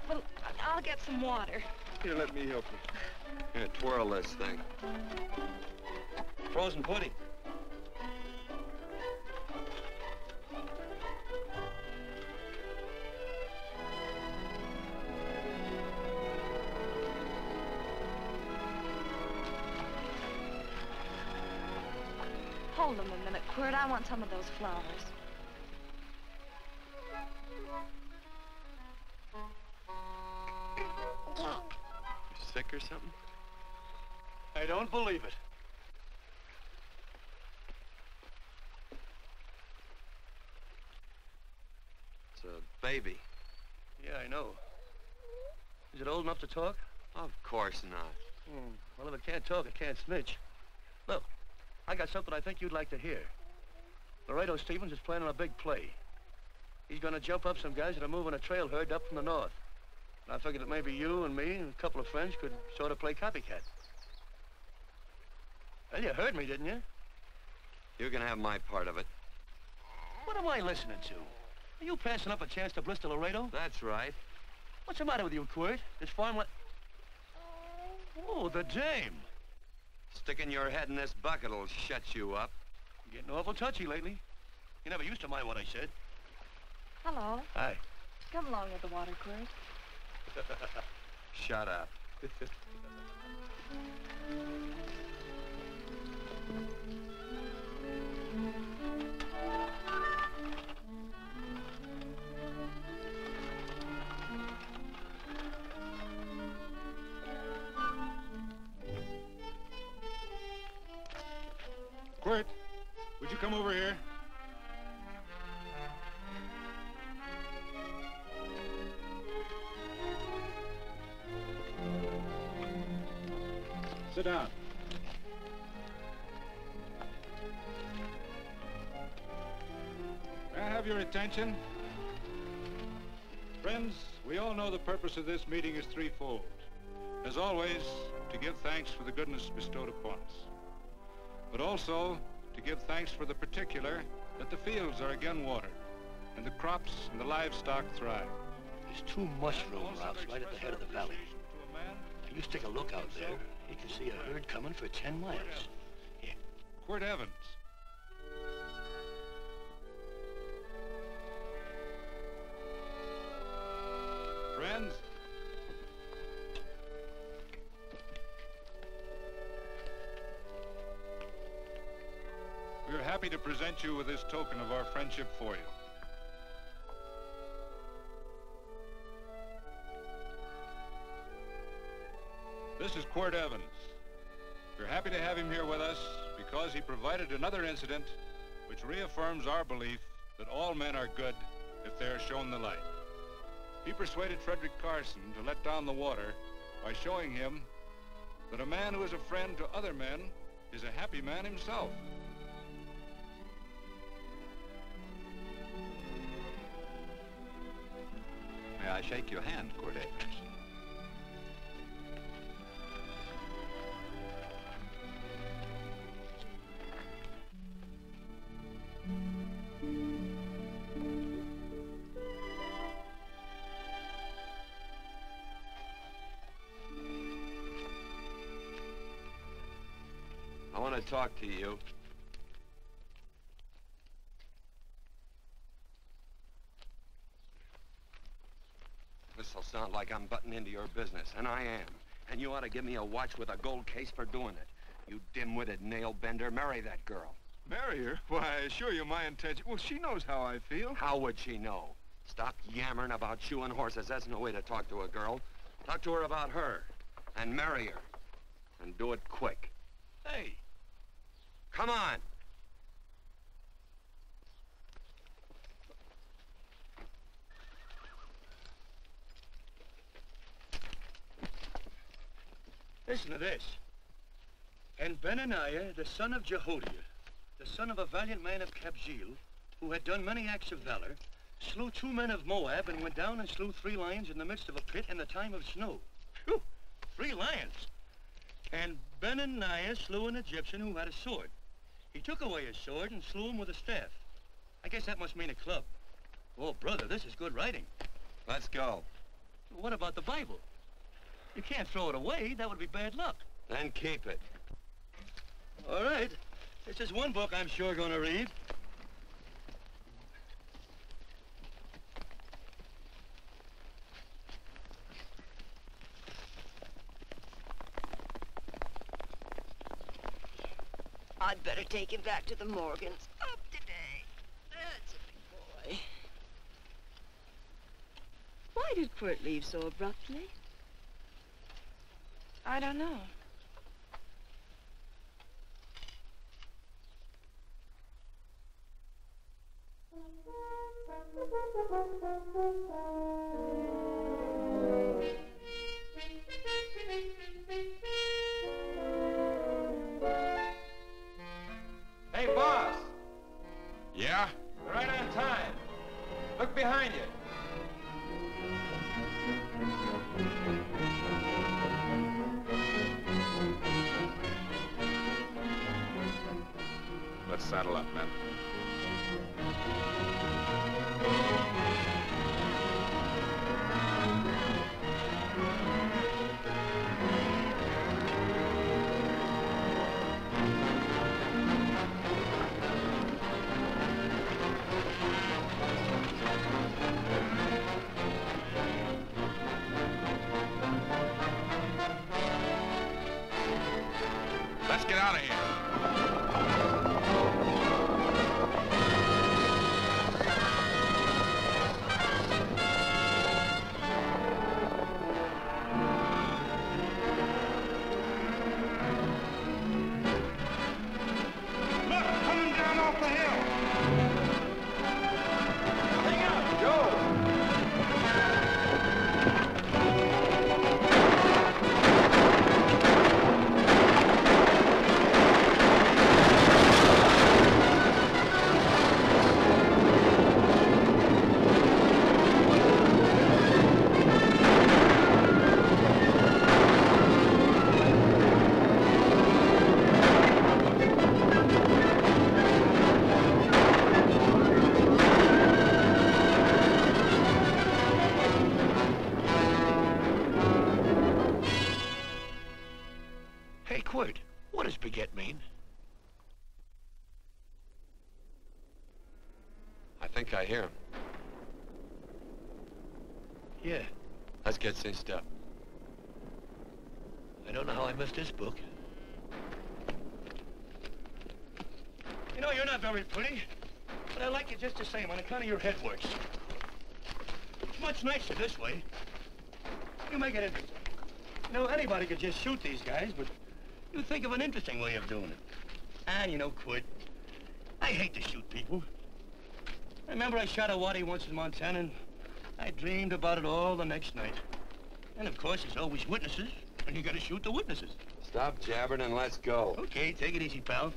Well, I'll get some water. Here, let me help you. Here, twirl this thing. Frozen pudding. Hold them a minute, Quirt. I want some of those flowers. You sick or something? I don't believe it. It's a baby. Yeah, I know. Is it old enough to talk? Of course not. Well, if it can't talk, it can't snitch. Look, I got something I think you'd like to hear. Laredo Stevens is planning a big play. He's gonna jump up some guys that are moving a trail herd up from the north. And I figured that maybe you and me and a couple of friends could sort of play copycat. Well, you heard me, didn't you? You can have my part of it. What am I listening to? Are you passing up a chance to blister Laredo? That's right. What's the matter with you, Quirt? This farm... Oh, the dame. Sticking your head in this bucket will shut you up. You're getting awful touchy lately. You never used to mind what I said. Hello. Hi. Come along with the water, Quirt. Shut up. Quirt, would you come over here? Sit down. May I have your attention? Friends, we all know the purpose of this meeting is threefold. As always, to give thanks for the goodness bestowed upon us, but also to give thanks for the particular that the fields are again watered and the crops and the livestock thrive. There's 2 mushroom routes right at the head of the valley. If you stick a look out there, you can see a herd coming for 10 miles. Here. Quirt Evans. Friends, we are happy to present you with this token of our friendship for you. This is Quirt Evans. We're happy to have him here with us because he provided another incident which reaffirms our belief that all men are good if they are shown the light. He persuaded Frederick Carson to let down the water by showing him that a man who is a friend to other men is a happy man himself. May I shake your hand, Quirt Evans? I want to talk to you. This'll sound like I'm butting into your business, and I am. And you ought to give me a watch with a gold case for doing it. You dim-witted nail-bender, marry that girl. Marry her? Why, I assure you my intention... Well, she knows how I feel. How would she know? Stop yammering about shoeing horses. That's no way to talk to a girl. Talk to her about her, and marry her. And do it quick. Hey. Come on. Listen to this. And Benaniah, the son of Jehoiada, the son of a valiant man of Kabzeel, who had done many acts of valor, slew 2 men of Moab and went down and slew 3 lions in the midst of a pit in the time of snow. Phew! 3 lions. And Benaniah slew an Egyptian who had a sword. He took away his sword and slew him with a staff. I guess that must mean a club. Oh, brother, this is good writing. Let's go. What about the Bible? You can't throw it away. That would be bad luck. Then keep it. All right. This is one book I'm sure going to read. I'd better take him back to the Morgans. Up today. That's a big boy. Why did Quirt leave so abruptly? I don't know. Let's saddle up, men. Let's get out of here. Hey, Quirt, what does beget mean? I think I hear him. Yeah, Let's get cinched up. I don't know how I missed this book. You know, you're not very pretty, but I like you just the same on account of your head works. It's much nicer this way. You make it interesting. You know, anybody could just shoot these guys, but you think of an interesting way of doing it. And you know, Quirt, I hate to shoot people. I remember I shot a waddy once in Montana, and I dreamed about it all the next night. And of course, there's always witnesses, and you gotta shoot the witnesses. Stop jabbering and let's go. Okay, take it easy, pal.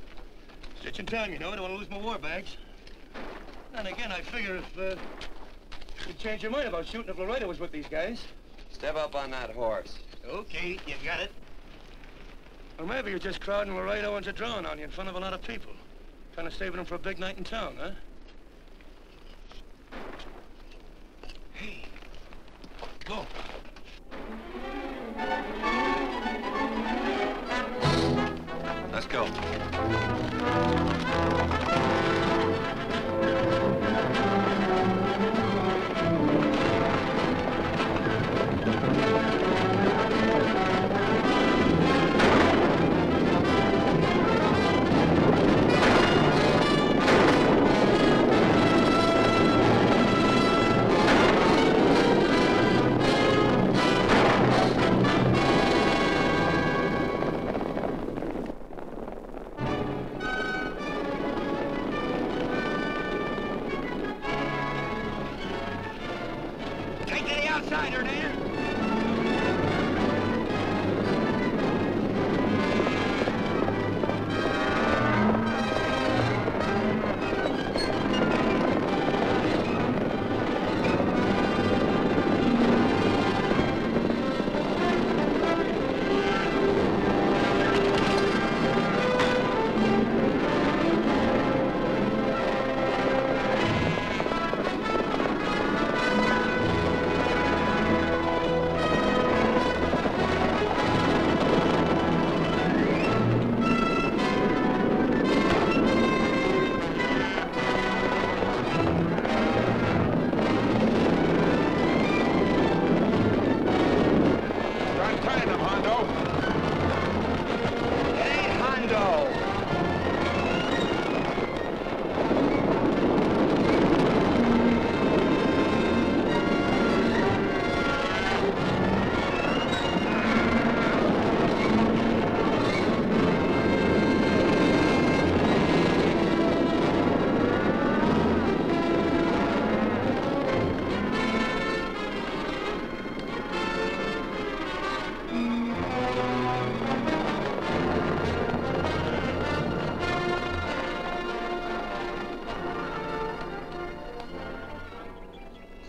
Stitch in time, you know. I don't want to lose my war bags. And again, I figure if you'd change your mind about shooting if Laredo was with these guys. Step up on that horse. Okay, you got it. Or maybe you're just crowding Laredo into drawing on you in front of a lot of people. Kind of saving them for a big night in town, huh? Hey, go. Let's go.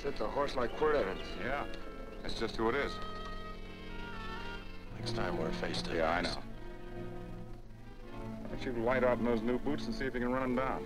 It's a horse like Quirt Evans. Yeah, that's just who it is. Next time we're face to face. Yeah, I know. don't you light out in those new boots and see if you can run them down.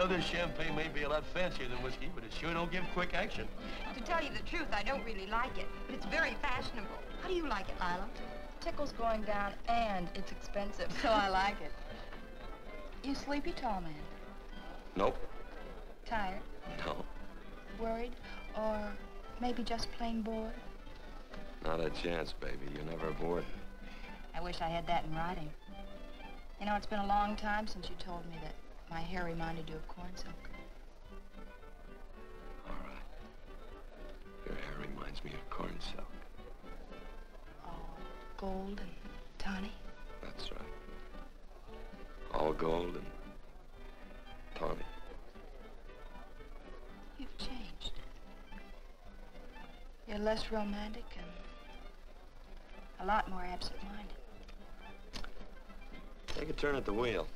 This champagne may be a lot fancier than whiskey, but it sure don't give quick action. To tell you the truth, I don't really like it, but it's very fashionable. How do you like it, Lila? Tickle's going down, and it's expensive, so I like it. You sleepy, tall man? Nope. Tired? No. Worried? Or maybe just plain bored? Not a chance, baby. You're never bored. I wish I had that in writing. You know, it's been a long time since you told me that my hair reminded you of corn silk. All right. Your hair reminds me of corn silk. All gold and tawny? That's right. All gold and tawny. You've changed. You're less romantic and a lot more absent-minded. Take a turn at the wheel.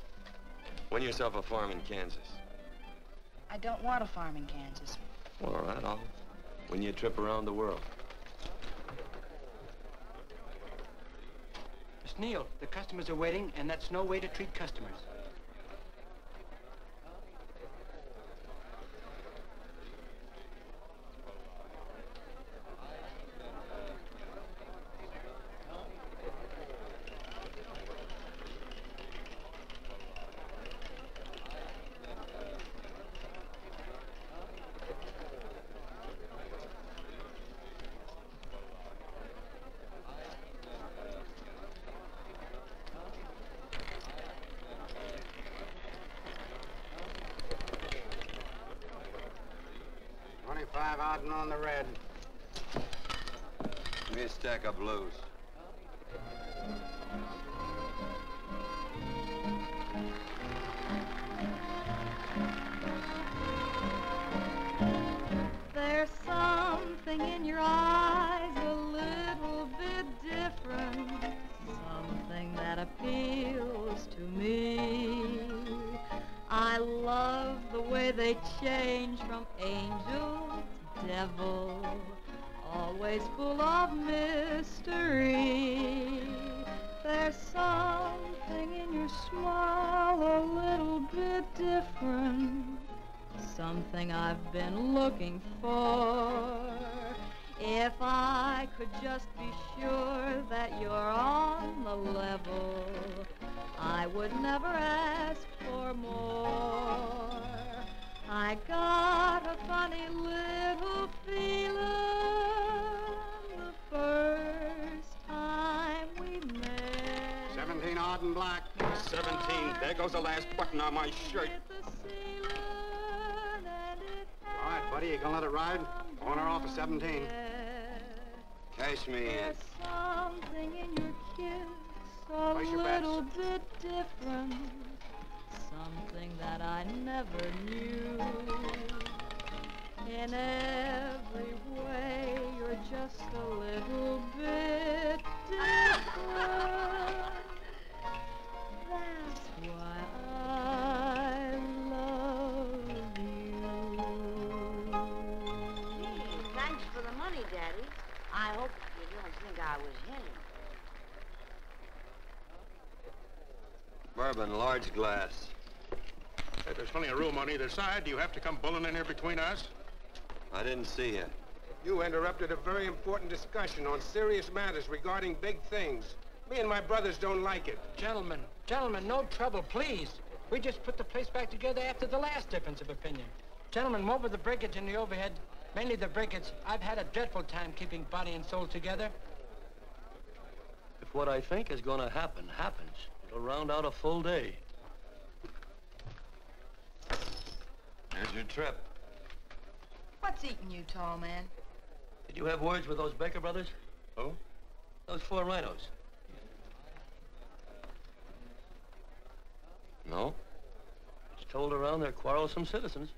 Win yourself a farm in Kansas. I don't want a farm in Kansas. Well, all right, I'll win you a trip around the world. Miss Neal, the customers are waiting, and that's no way to treat customers. On the red. Give me a stack of blues. There's something in your eyes a little bit different, something that appeals to me. I love the way they change from angel to devil, always full of mystery. There's something in your smile a little bit different, something I've been looking for. If I could just be sure that you're on the level, I would never ask for more. I got a funny little feeling the first time we met. 17 odd and black. 17. There goes the last button on my shirt. All right, buddy, you gonna let it ride? On or off of 17. Cash me in. There's something in your kiss a Place your bets. little bit different, something that I never knew. In every way, you're just a little bit different. That's why I love you. Thanks for the money, Daddy. I hope you don't think I was hinting. Bourbon, large glass. Hey, there's plenty of room on either side. Do you have to come bulling in here between us? I didn't see you. You interrupted a very important discussion on serious matters regarding big things. Me and my brothers don't like it. Gentlemen, no trouble, please. We just put the place back together after the last difference of opinion. Gentlemen, what with the breakage and the overhead, mainly the breakage, I've had a dreadful time keeping body and soul together. If what I think is gonna happen happens, it'll round out a full day. Here's your trip. What's eating you, tall man? Did you have words with those Baker brothers? Who? Those 4 rhinos. No? It's told around they're quarrelsome citizens.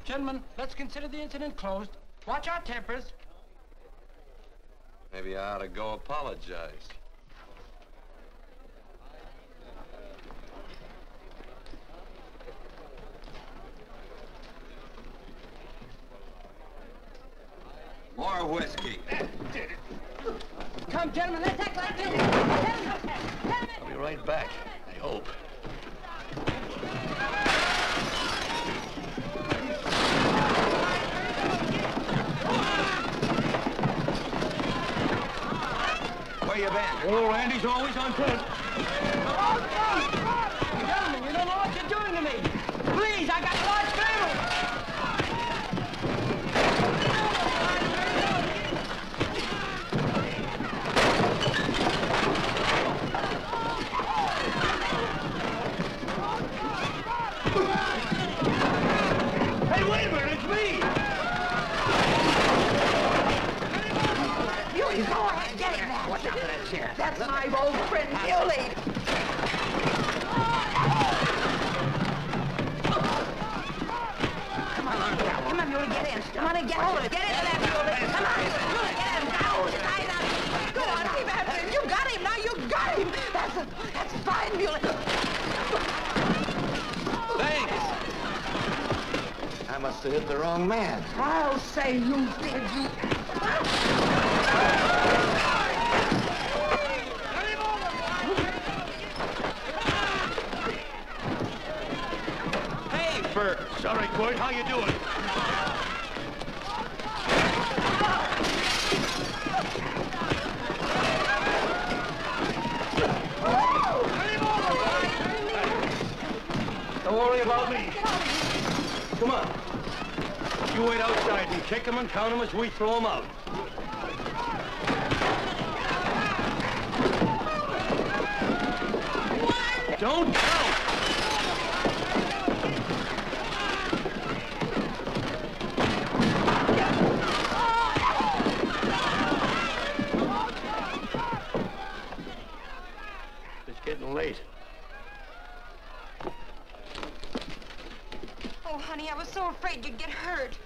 Gentlemen, let's consider the incident closed. Watch our tempers. Maybe I ought to go apologize. More whiskey. Come, gentlemen, let's act like this. I'll be right back, I hope. Where you been? Oh, Randy's always on point. Gentlemen, you don't know what you're doing to me. Please, I got a large family. Hey, wait a minute, it's me! Muley, go ahead, get him. Watch out for that chair. That's my old friend, Muley. Come on, Muley, get in. Come on and get hold of it. Get into that, Muley. Come on, Muley, get in. Now, Go on, keep after him. You got him, now you got him. That's fine, Muley. Thanks. I must have hit the wrong man. I'll say you did, you. Hey, Bert. Sorry, Quirt. How you doing? Don't worry about me. Come on. You wait outside and kick them and count them as we throw them out. Don't count! It's getting late. Oh, honey, I was so afraid you'd get hurt.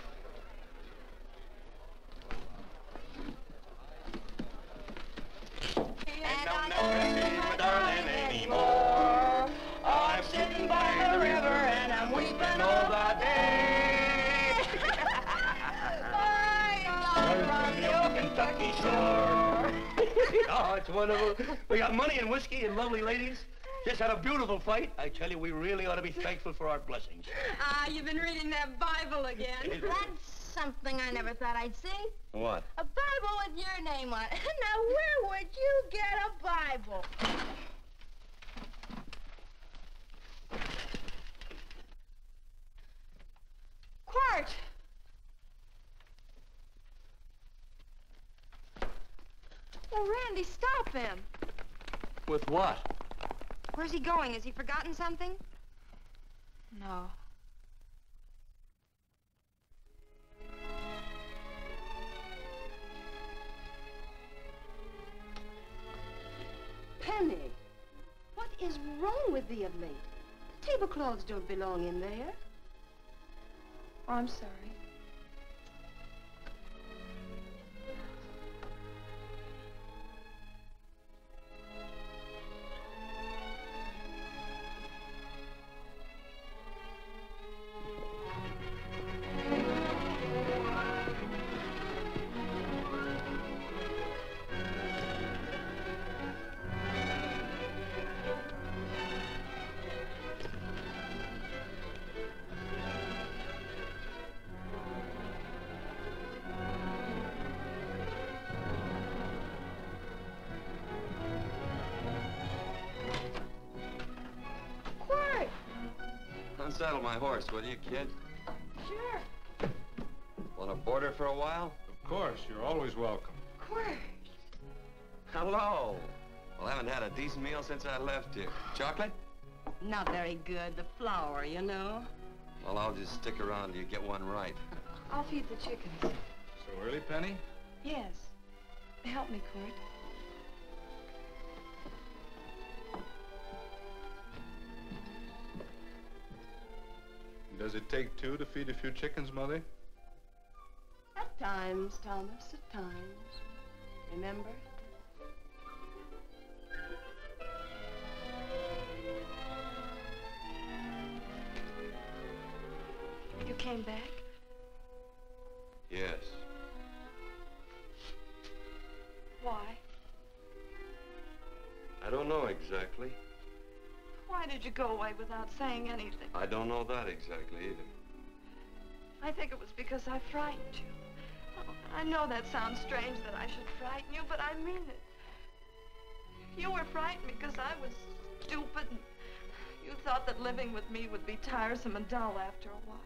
I'm sitting by the river and I'm weeping all the day. From the Kentucky shore. Oh, it's wonderful. We got money and whiskey and lovely ladies. Just had a beautiful fight. I tell you, we really ought to be thankful for our blessings. Ah, you've been reading that Bible again. That's something I never thought I'd see. What? A Bible with your name on it. Now, where would you get a Bible? Quirt! Oh, Randy, stop him. With what? Where's he going? Has he forgotten something? No. Penny, what is wrong with thee of late? Tablecloths don't belong in there. Oh, I'm sorry. Unsaddle my horse, will you, kid? Sure. Want to board her for a while? Of course, you're always welcome. Quirt. Hello. Well, I haven't had a decent meal since I left here. Chocolate? Not very good. The flour, you know. Well, I'll just stick around till you get one right. I'll feed the chickens. So early, Penny? Yes. Help me, Quirt. Does it take two to feed a few chickens, Mother? At times, Thomas, at times. Remember? You came back? Yes. Why? I don't know exactly. Why did you go away without saying anything? I don't know that exactly either. I think it was because I frightened you. Oh, I know that sounds strange that I should frighten you, but I mean it. You were frightened because I was stupid and you thought that living with me would be tiresome and dull after a while.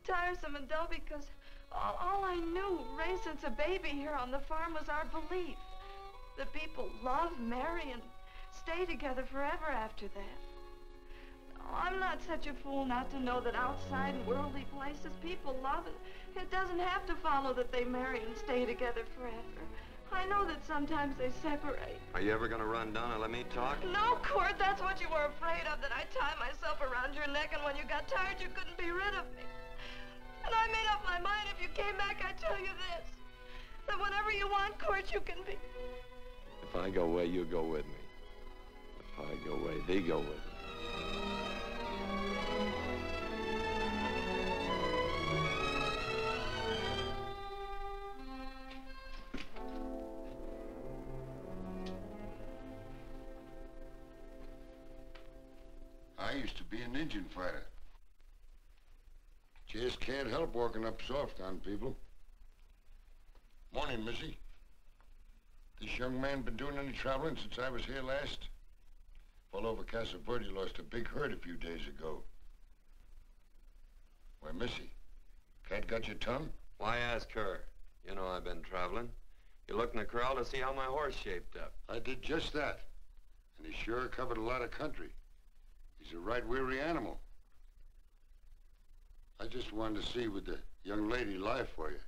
Tiresome and dull because all I knew, raised since a baby here on the farm, was our belief that people love, marry, and stay together forever after that. Oh, I'm not such a fool not to know that outside in worldly places people love, and it doesn't have to follow that they marry and stay together forever. I know that sometimes they separate. Are you ever gonna run down and let me talk? No, Quirt, that's what you were afraid of, that I'd tie myself around your neck, and when you got tired, you couldn't be rid of me. And I made up my mind if you came back, I'd tell you this, that whenever you want, Quirt, you can be. If I go away, you go with me. If I go away, they go with me. I used to be an Indian fighter. Just can't help walking up soft on people. Morning, Missy. This young man been doing any traveling since I was here last? All over Casa Verde lost a big herd a few days ago. Why, Missy, cat got your tongue? Why ask her? You know I've been traveling. You looked in the corral to see how my horse shaped up. I did just that. And he sure covered a lot of country. He's a right weary animal. I just wanted to see would the young lady lie for you.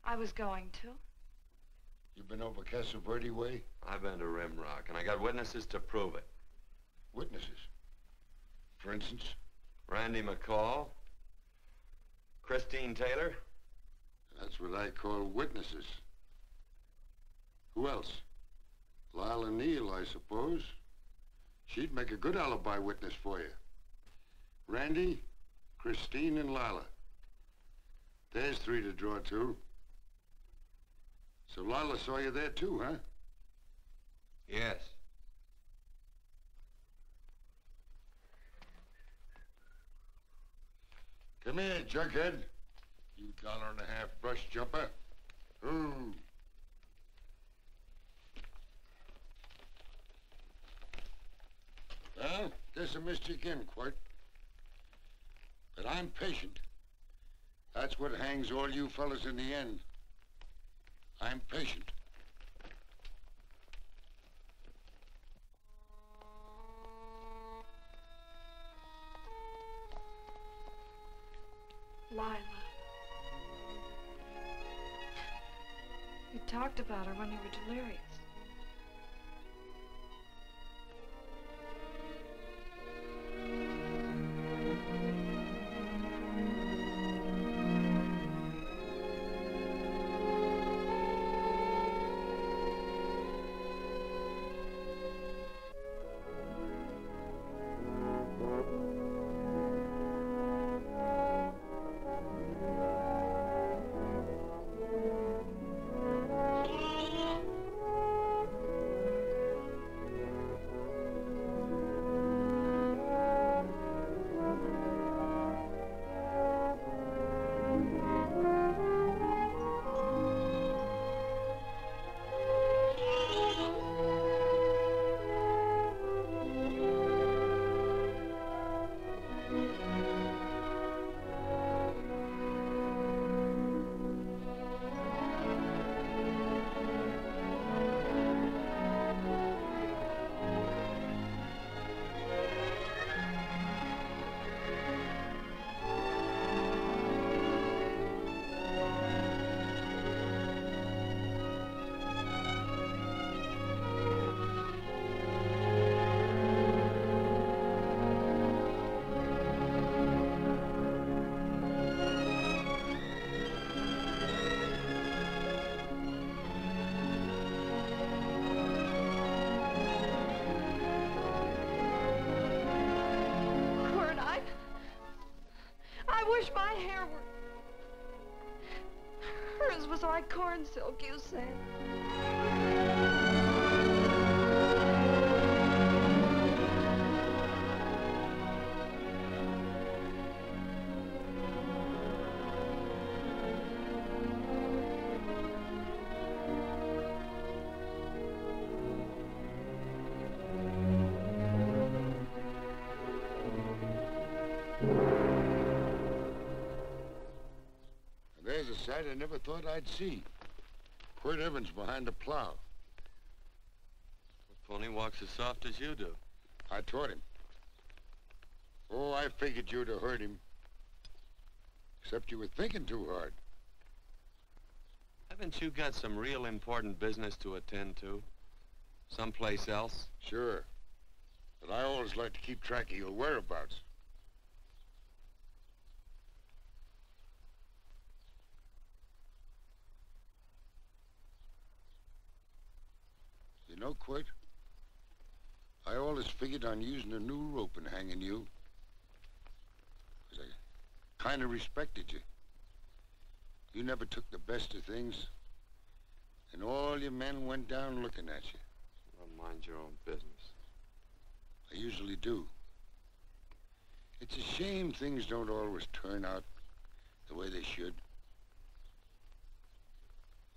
I was going to. You been over Casa Verde way? I've been to Rimrock, and I got witnesses to prove it. Witnesses? For instance? Randy McCall, Christine Taylor. That's what I call witnesses. Who else? Lila Neal, I suppose. She'd make a good alibi witness for you. Randy, Christine, and Lila. There's three to draw to. So Lila saw you there too, huh? Yes. Come here, junkhead. You $1.50 brush jumper. Ooh. Well, guess I missed you again, Quirt. But I'm patient. That's what hangs all you fellas in the end. I'm patient. Lila. You talked about her when you were delirious. hair were... Hers was like corn silk, you said. There's a sight I never thought I'd see. Quirt Evans behind the plow. The pony walks as soft as you do. I taught him. Oh, I figured you'd have heard him. Except you were thinking too hard. Haven't you got some real important business to attend to? Someplace else? Sure. But I always like to keep track of your whereabouts. You know, Quirt, I always figured on using a new rope and hanging you. 'Cause I kind of respected you. You never took the best of things, and all your men went down looking at you. Well, mind your own business. I usually do. It's a shame things don't always turn out the way they should.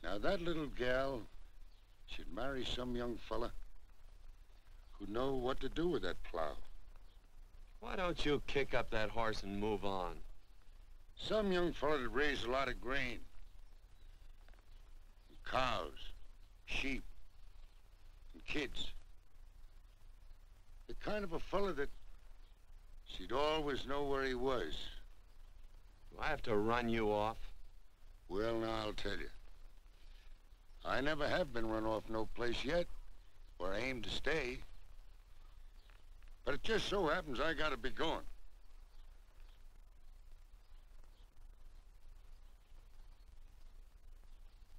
Now, that little gal should marry some young fella who'd know what to do with that plow. Why don't you kick up that horse and move on? Some young fella that raised a lot of grain. And cows, sheep, and kids. The kind of a fella that she'd always know where he was. Do I have to run you off? Well, now, I'll tell you. I never have been run off no place yet where I aim to stay. But it just so happens I gotta be going.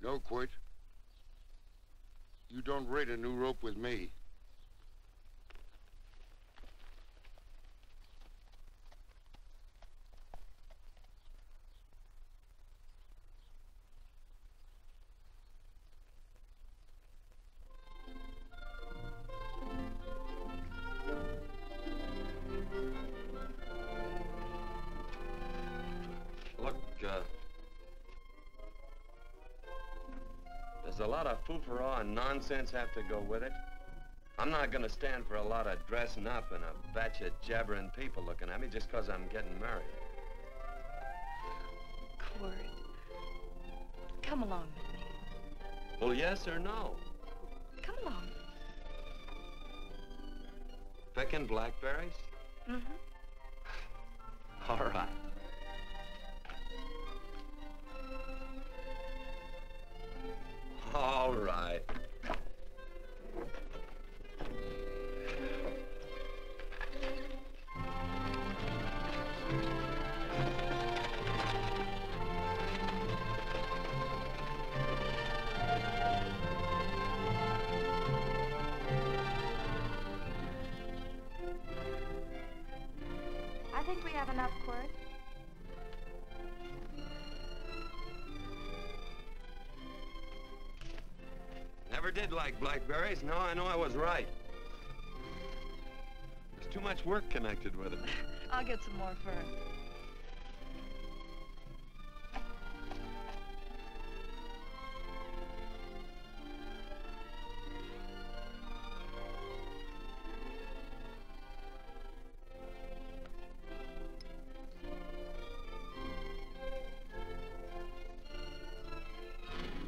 No, Quirt. You don't raid a new rope with me. There's a lot of foo-for-all and nonsense have to go with it. I'm not gonna stand for a lot of dressing up and a batch of jabbering people looking at me just 'cause I'm getting married. Quirt, come along with me. Well, yes or no? Come along. Picking blackberries? Mm-hmm. All right. All right. I think we have enough, Quirt. Never did like blackberries. Now I know I was right. There's too much work connected with it. I'll get some more fern.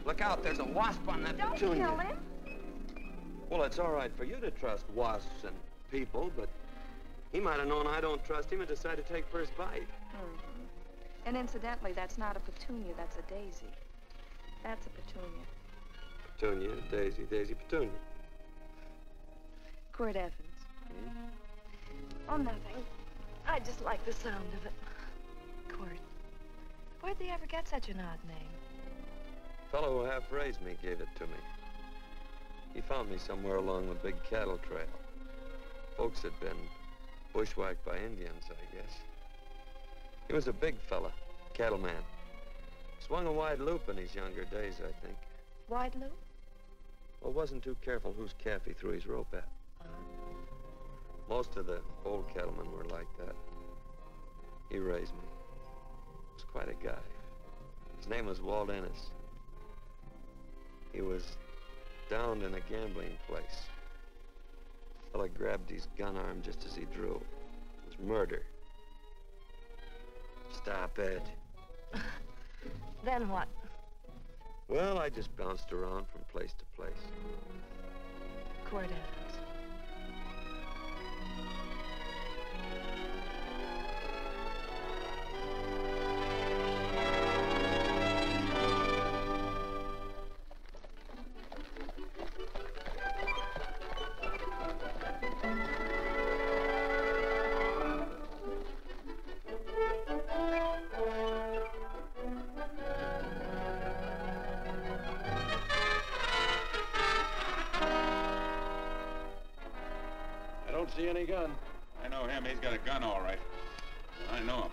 Look out, there's a wasp on that Don't petunia. kill him. Well, it's all right for you to trust wasps and people, but he might have known I don't trust him and decided to take first bite. Mm-hmm. And incidentally, that's not a petunia, that's a daisy. That's a petunia. Petunia, daisy, daisy, petunia. Quirt Evans. Oh, nothing. I just like the sound of it. Quirt. Where'd they ever get such an odd name? The fellow who half-raised me gave it to me. He found me somewhere along the big cattle trail. Folks had been bushwhacked by Indians, I guess. He was a big fella. cattleman. Swung a wide loop in his younger days, I think. Wide loop? Well, wasn't too careful whose calf he threw his rope at. Most of the old cattlemen were like that. He raised me. He was quite a guy. His name was Walt Ennis. He was downed in a gambling place. The fella grabbed his gun arm just as he drew. It was murder. Stop it. Then what? Well, I just bounced around from place to place. Quirt Evans. See any gun? I know him. He's got a gun, all right. I know him.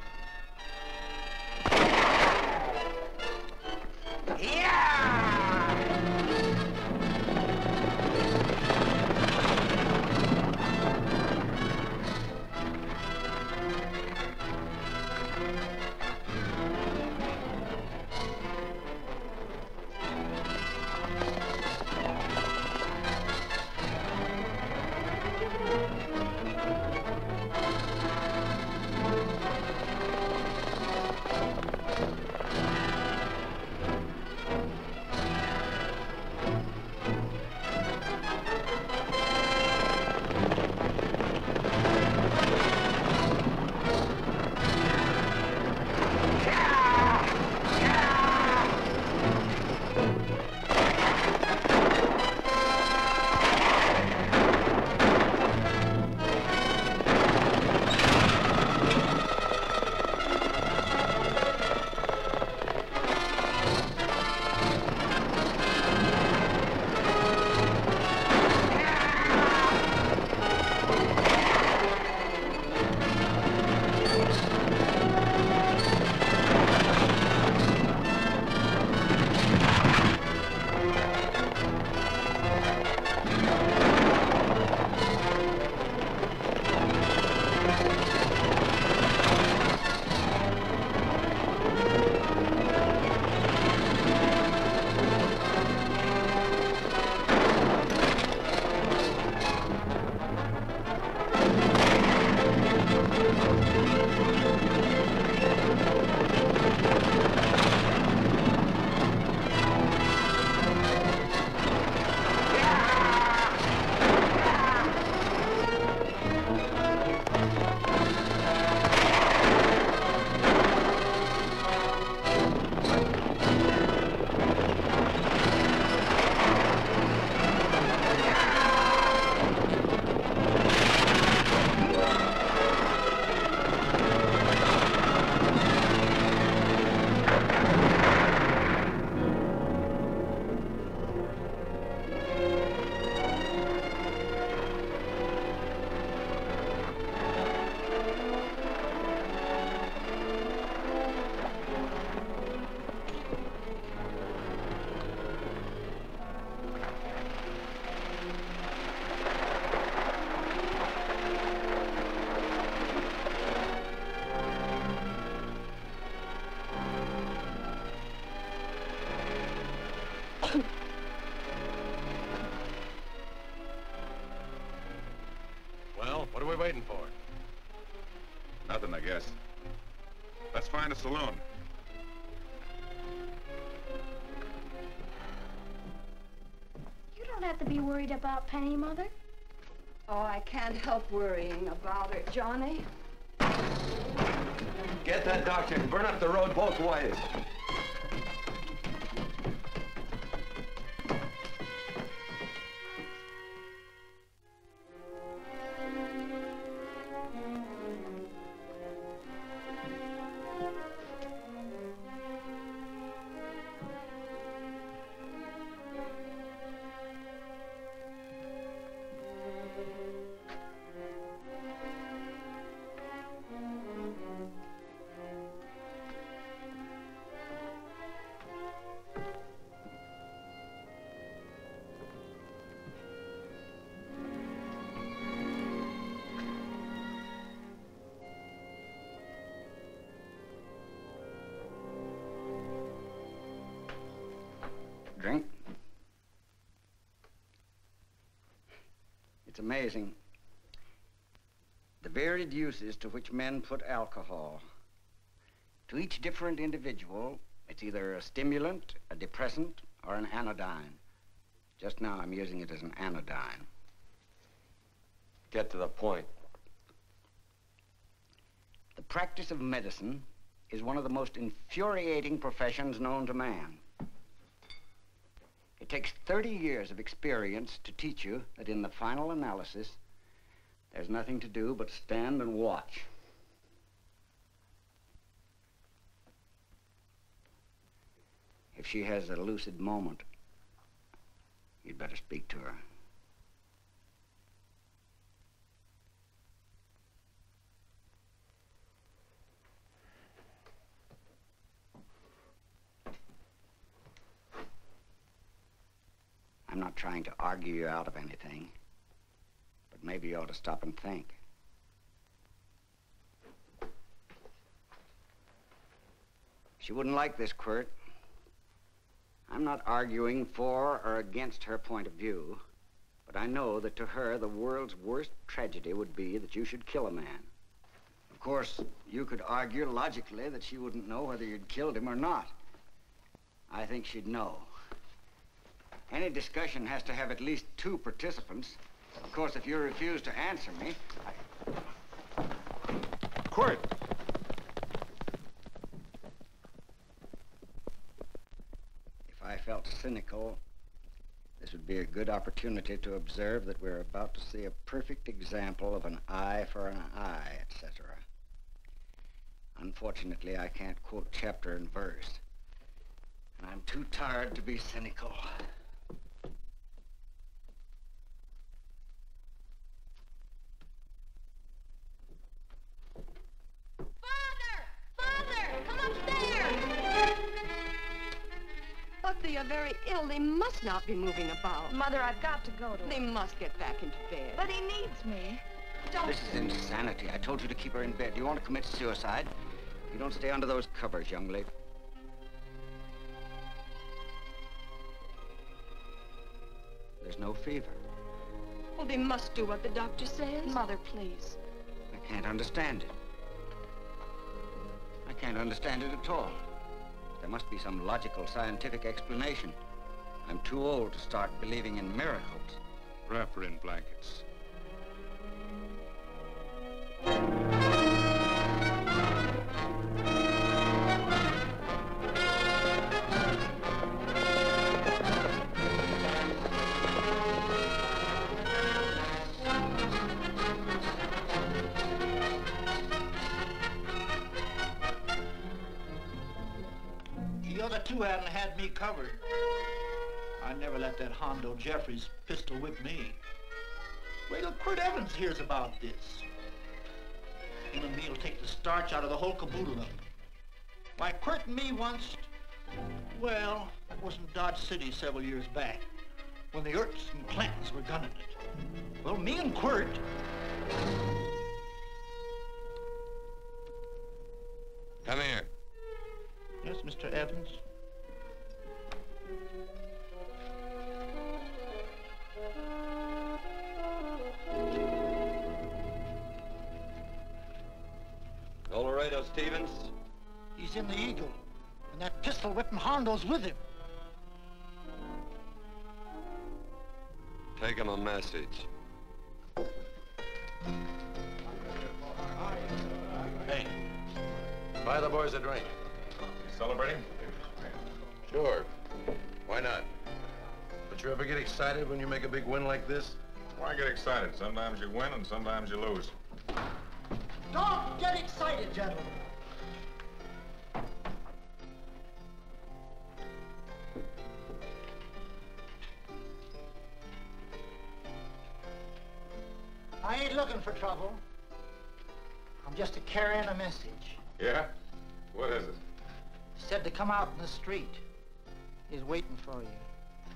Well, what are we waiting for? Nothing, I guess. Let's find a saloon. You don't have to be worried about Penny, Mother. Oh, I can't help worrying about her, Johnny. Get that doctor and burn up the road both ways. It's amazing. The varied uses to which men put alcohol. To each different individual, it's either a stimulant, a depressant, or an anodyne. Just now, I'm using it as an anodyne. Get to the point. The practice of medicine is one of the most infuriating professions known to man. It takes 30 years of experience to teach you that in the final analysis, there's nothing to do but stand and watch. If she has a lucid moment, you'd better speak to her. I'm not trying to argue you out of anything, but maybe you ought to stop and think. She wouldn't like this, Quirt. I'm not arguing for or against her point of view, but I know that to her, the world's worst tragedy would be that you should kill a man. Of course, you could argue logically that she wouldn't know whether you'd killed him or not. I think she'd know. Any discussion has to have at least 2 participants. Of course, if you refuse to answer me, Quirt! If I felt cynical, this would be a good opportunity to observe that we're about to see a perfect example of an eye for an eye, etc. Unfortunately, I can't quote chapter and verse, and I'm too tired to be cynical. But they are very ill. They must not be moving about. Mother, I've got to go to him. They must get back into bed. But he needs me. Don't. This is insanity. I told you to keep her in bed. You want to commit suicide? You don't stay under those covers, young lady. There's no fever. Well, they must do what the doctor says. Mother, please. I can't understand it. I can't understand it at all. There must be some logical, scientific explanation. I'm too old to start believing in miracles. Wrap her in blankets. The other 2 hadn't had me covered. I never let that Hondo Jeffries pistol whip me. Wait till Quirt Evans hears about this. Him and me'll take the starch out of the whole caboodle of it. Why, Quirt and me once, well, that was in Dodge City several years back, when the Erts and Clantons were gunning it. Well, me and Quirt... Come here. Yes, Mr. Evans? Colorado Stevens? He's in the Eagle, and that pistol-whipping Hondo's with him. Take him a message. Hey, buy the boys a drink. Celebrating? Sure. Why not? But you ever get excited when you make a big win like this? Why get excited? Sometimes you win and sometimes you lose. Don't get excited, gentlemen. I ain't looking for trouble. I'm just carrying a message. Yeah? What is it? Said to come out in the street. He's waiting for you.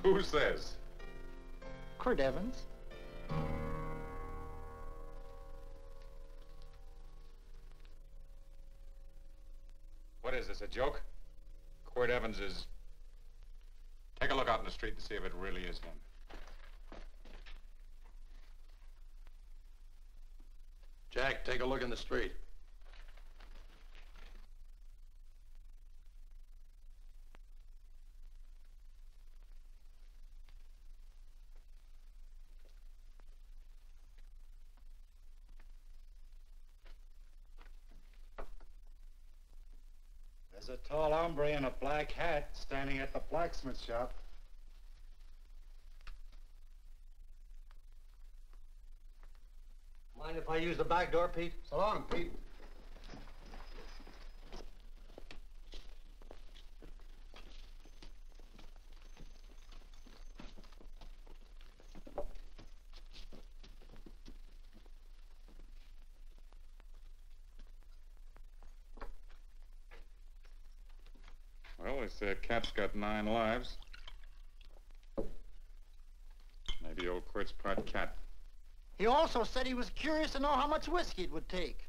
Who says? Quirt Evans. What is this, a joke? Quirt Evans is... Take a look out in the street and see if it really is him. back, take a look in the street. There's a tall hombre in a black hat standing at the blacksmith shop. Mind if I use the back door, Pete? So long, Pete. Well, they say a cat's got 9 lives. Maybe old Quirt's part cat. He also said he was curious to know how much whiskey it would take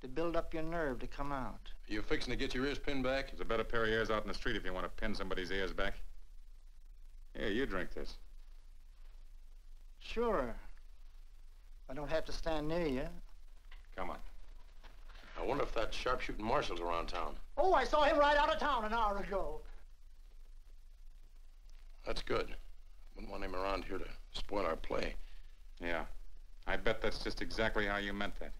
to build up your nerve to come out. You fixing to get your ears pinned back? There's a better pair of ears out in the street if you want to pin somebody's ears back. Here, you drink this. Sure. I don't have to stand near you. Come on. I wonder if that sharpshooting marshal's around town. Oh, I saw him right out of town an hour ago. That's good. Wouldn't want him around here to spoil our play. Yeah. I bet that's just exactly how you meant that.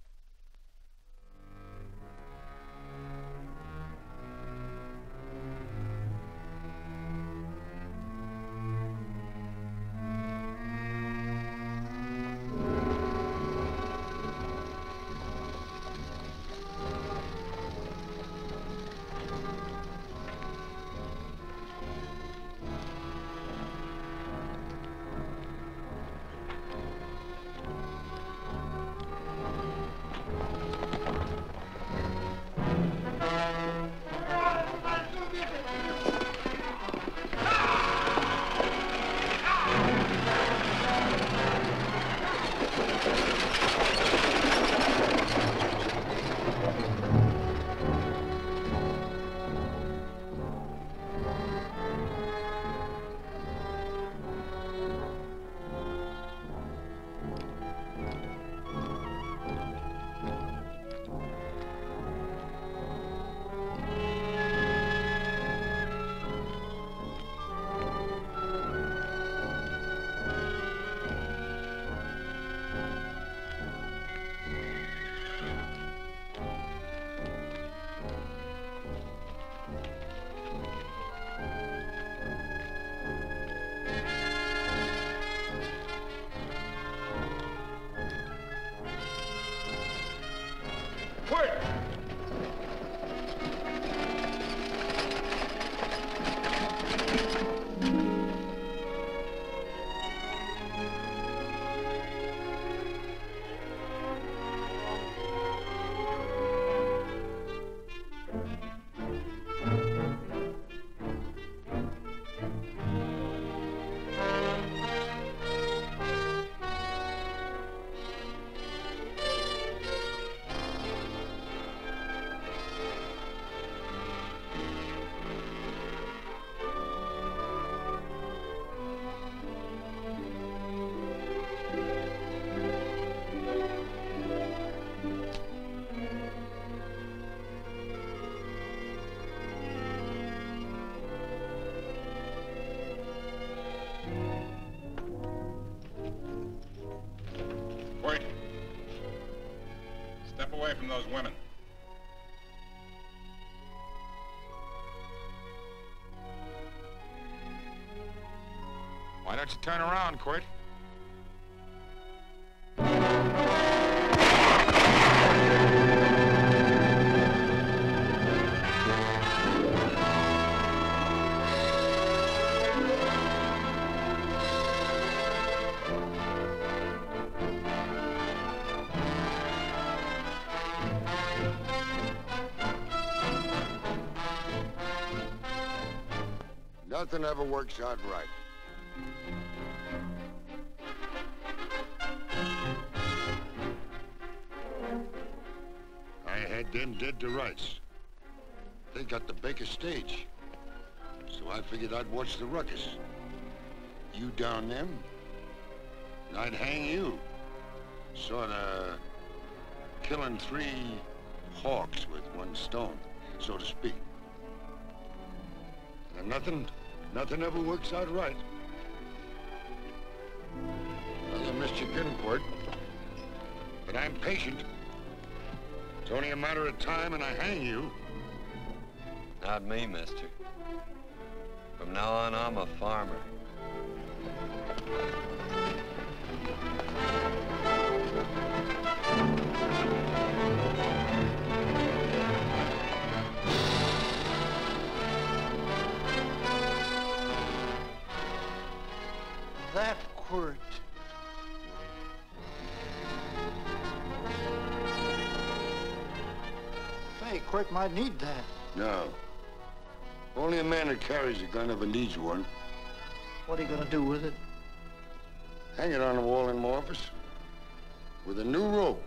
Step away from those women. Why don't you turn around, Quirt? Nothing ever works out right. I had them dead to rights. They got the Baker stage. So I figured I'd watch the ruckus. You down them, and I'd hang you. Sorta killing 3 hawks with 1 stone, so to speak. And nothing ever works out right. Well, you missed your getting, Quirt. But I'm patient. It's only a matter of time and I hang you. Not me, mister. From now on, I'm a farmer. That Quirt. Say, Quirt might need that. No. Only a man that carries a gun ever needs one. What are you gonna do with it? Hang it on the wall in my office with a new rope.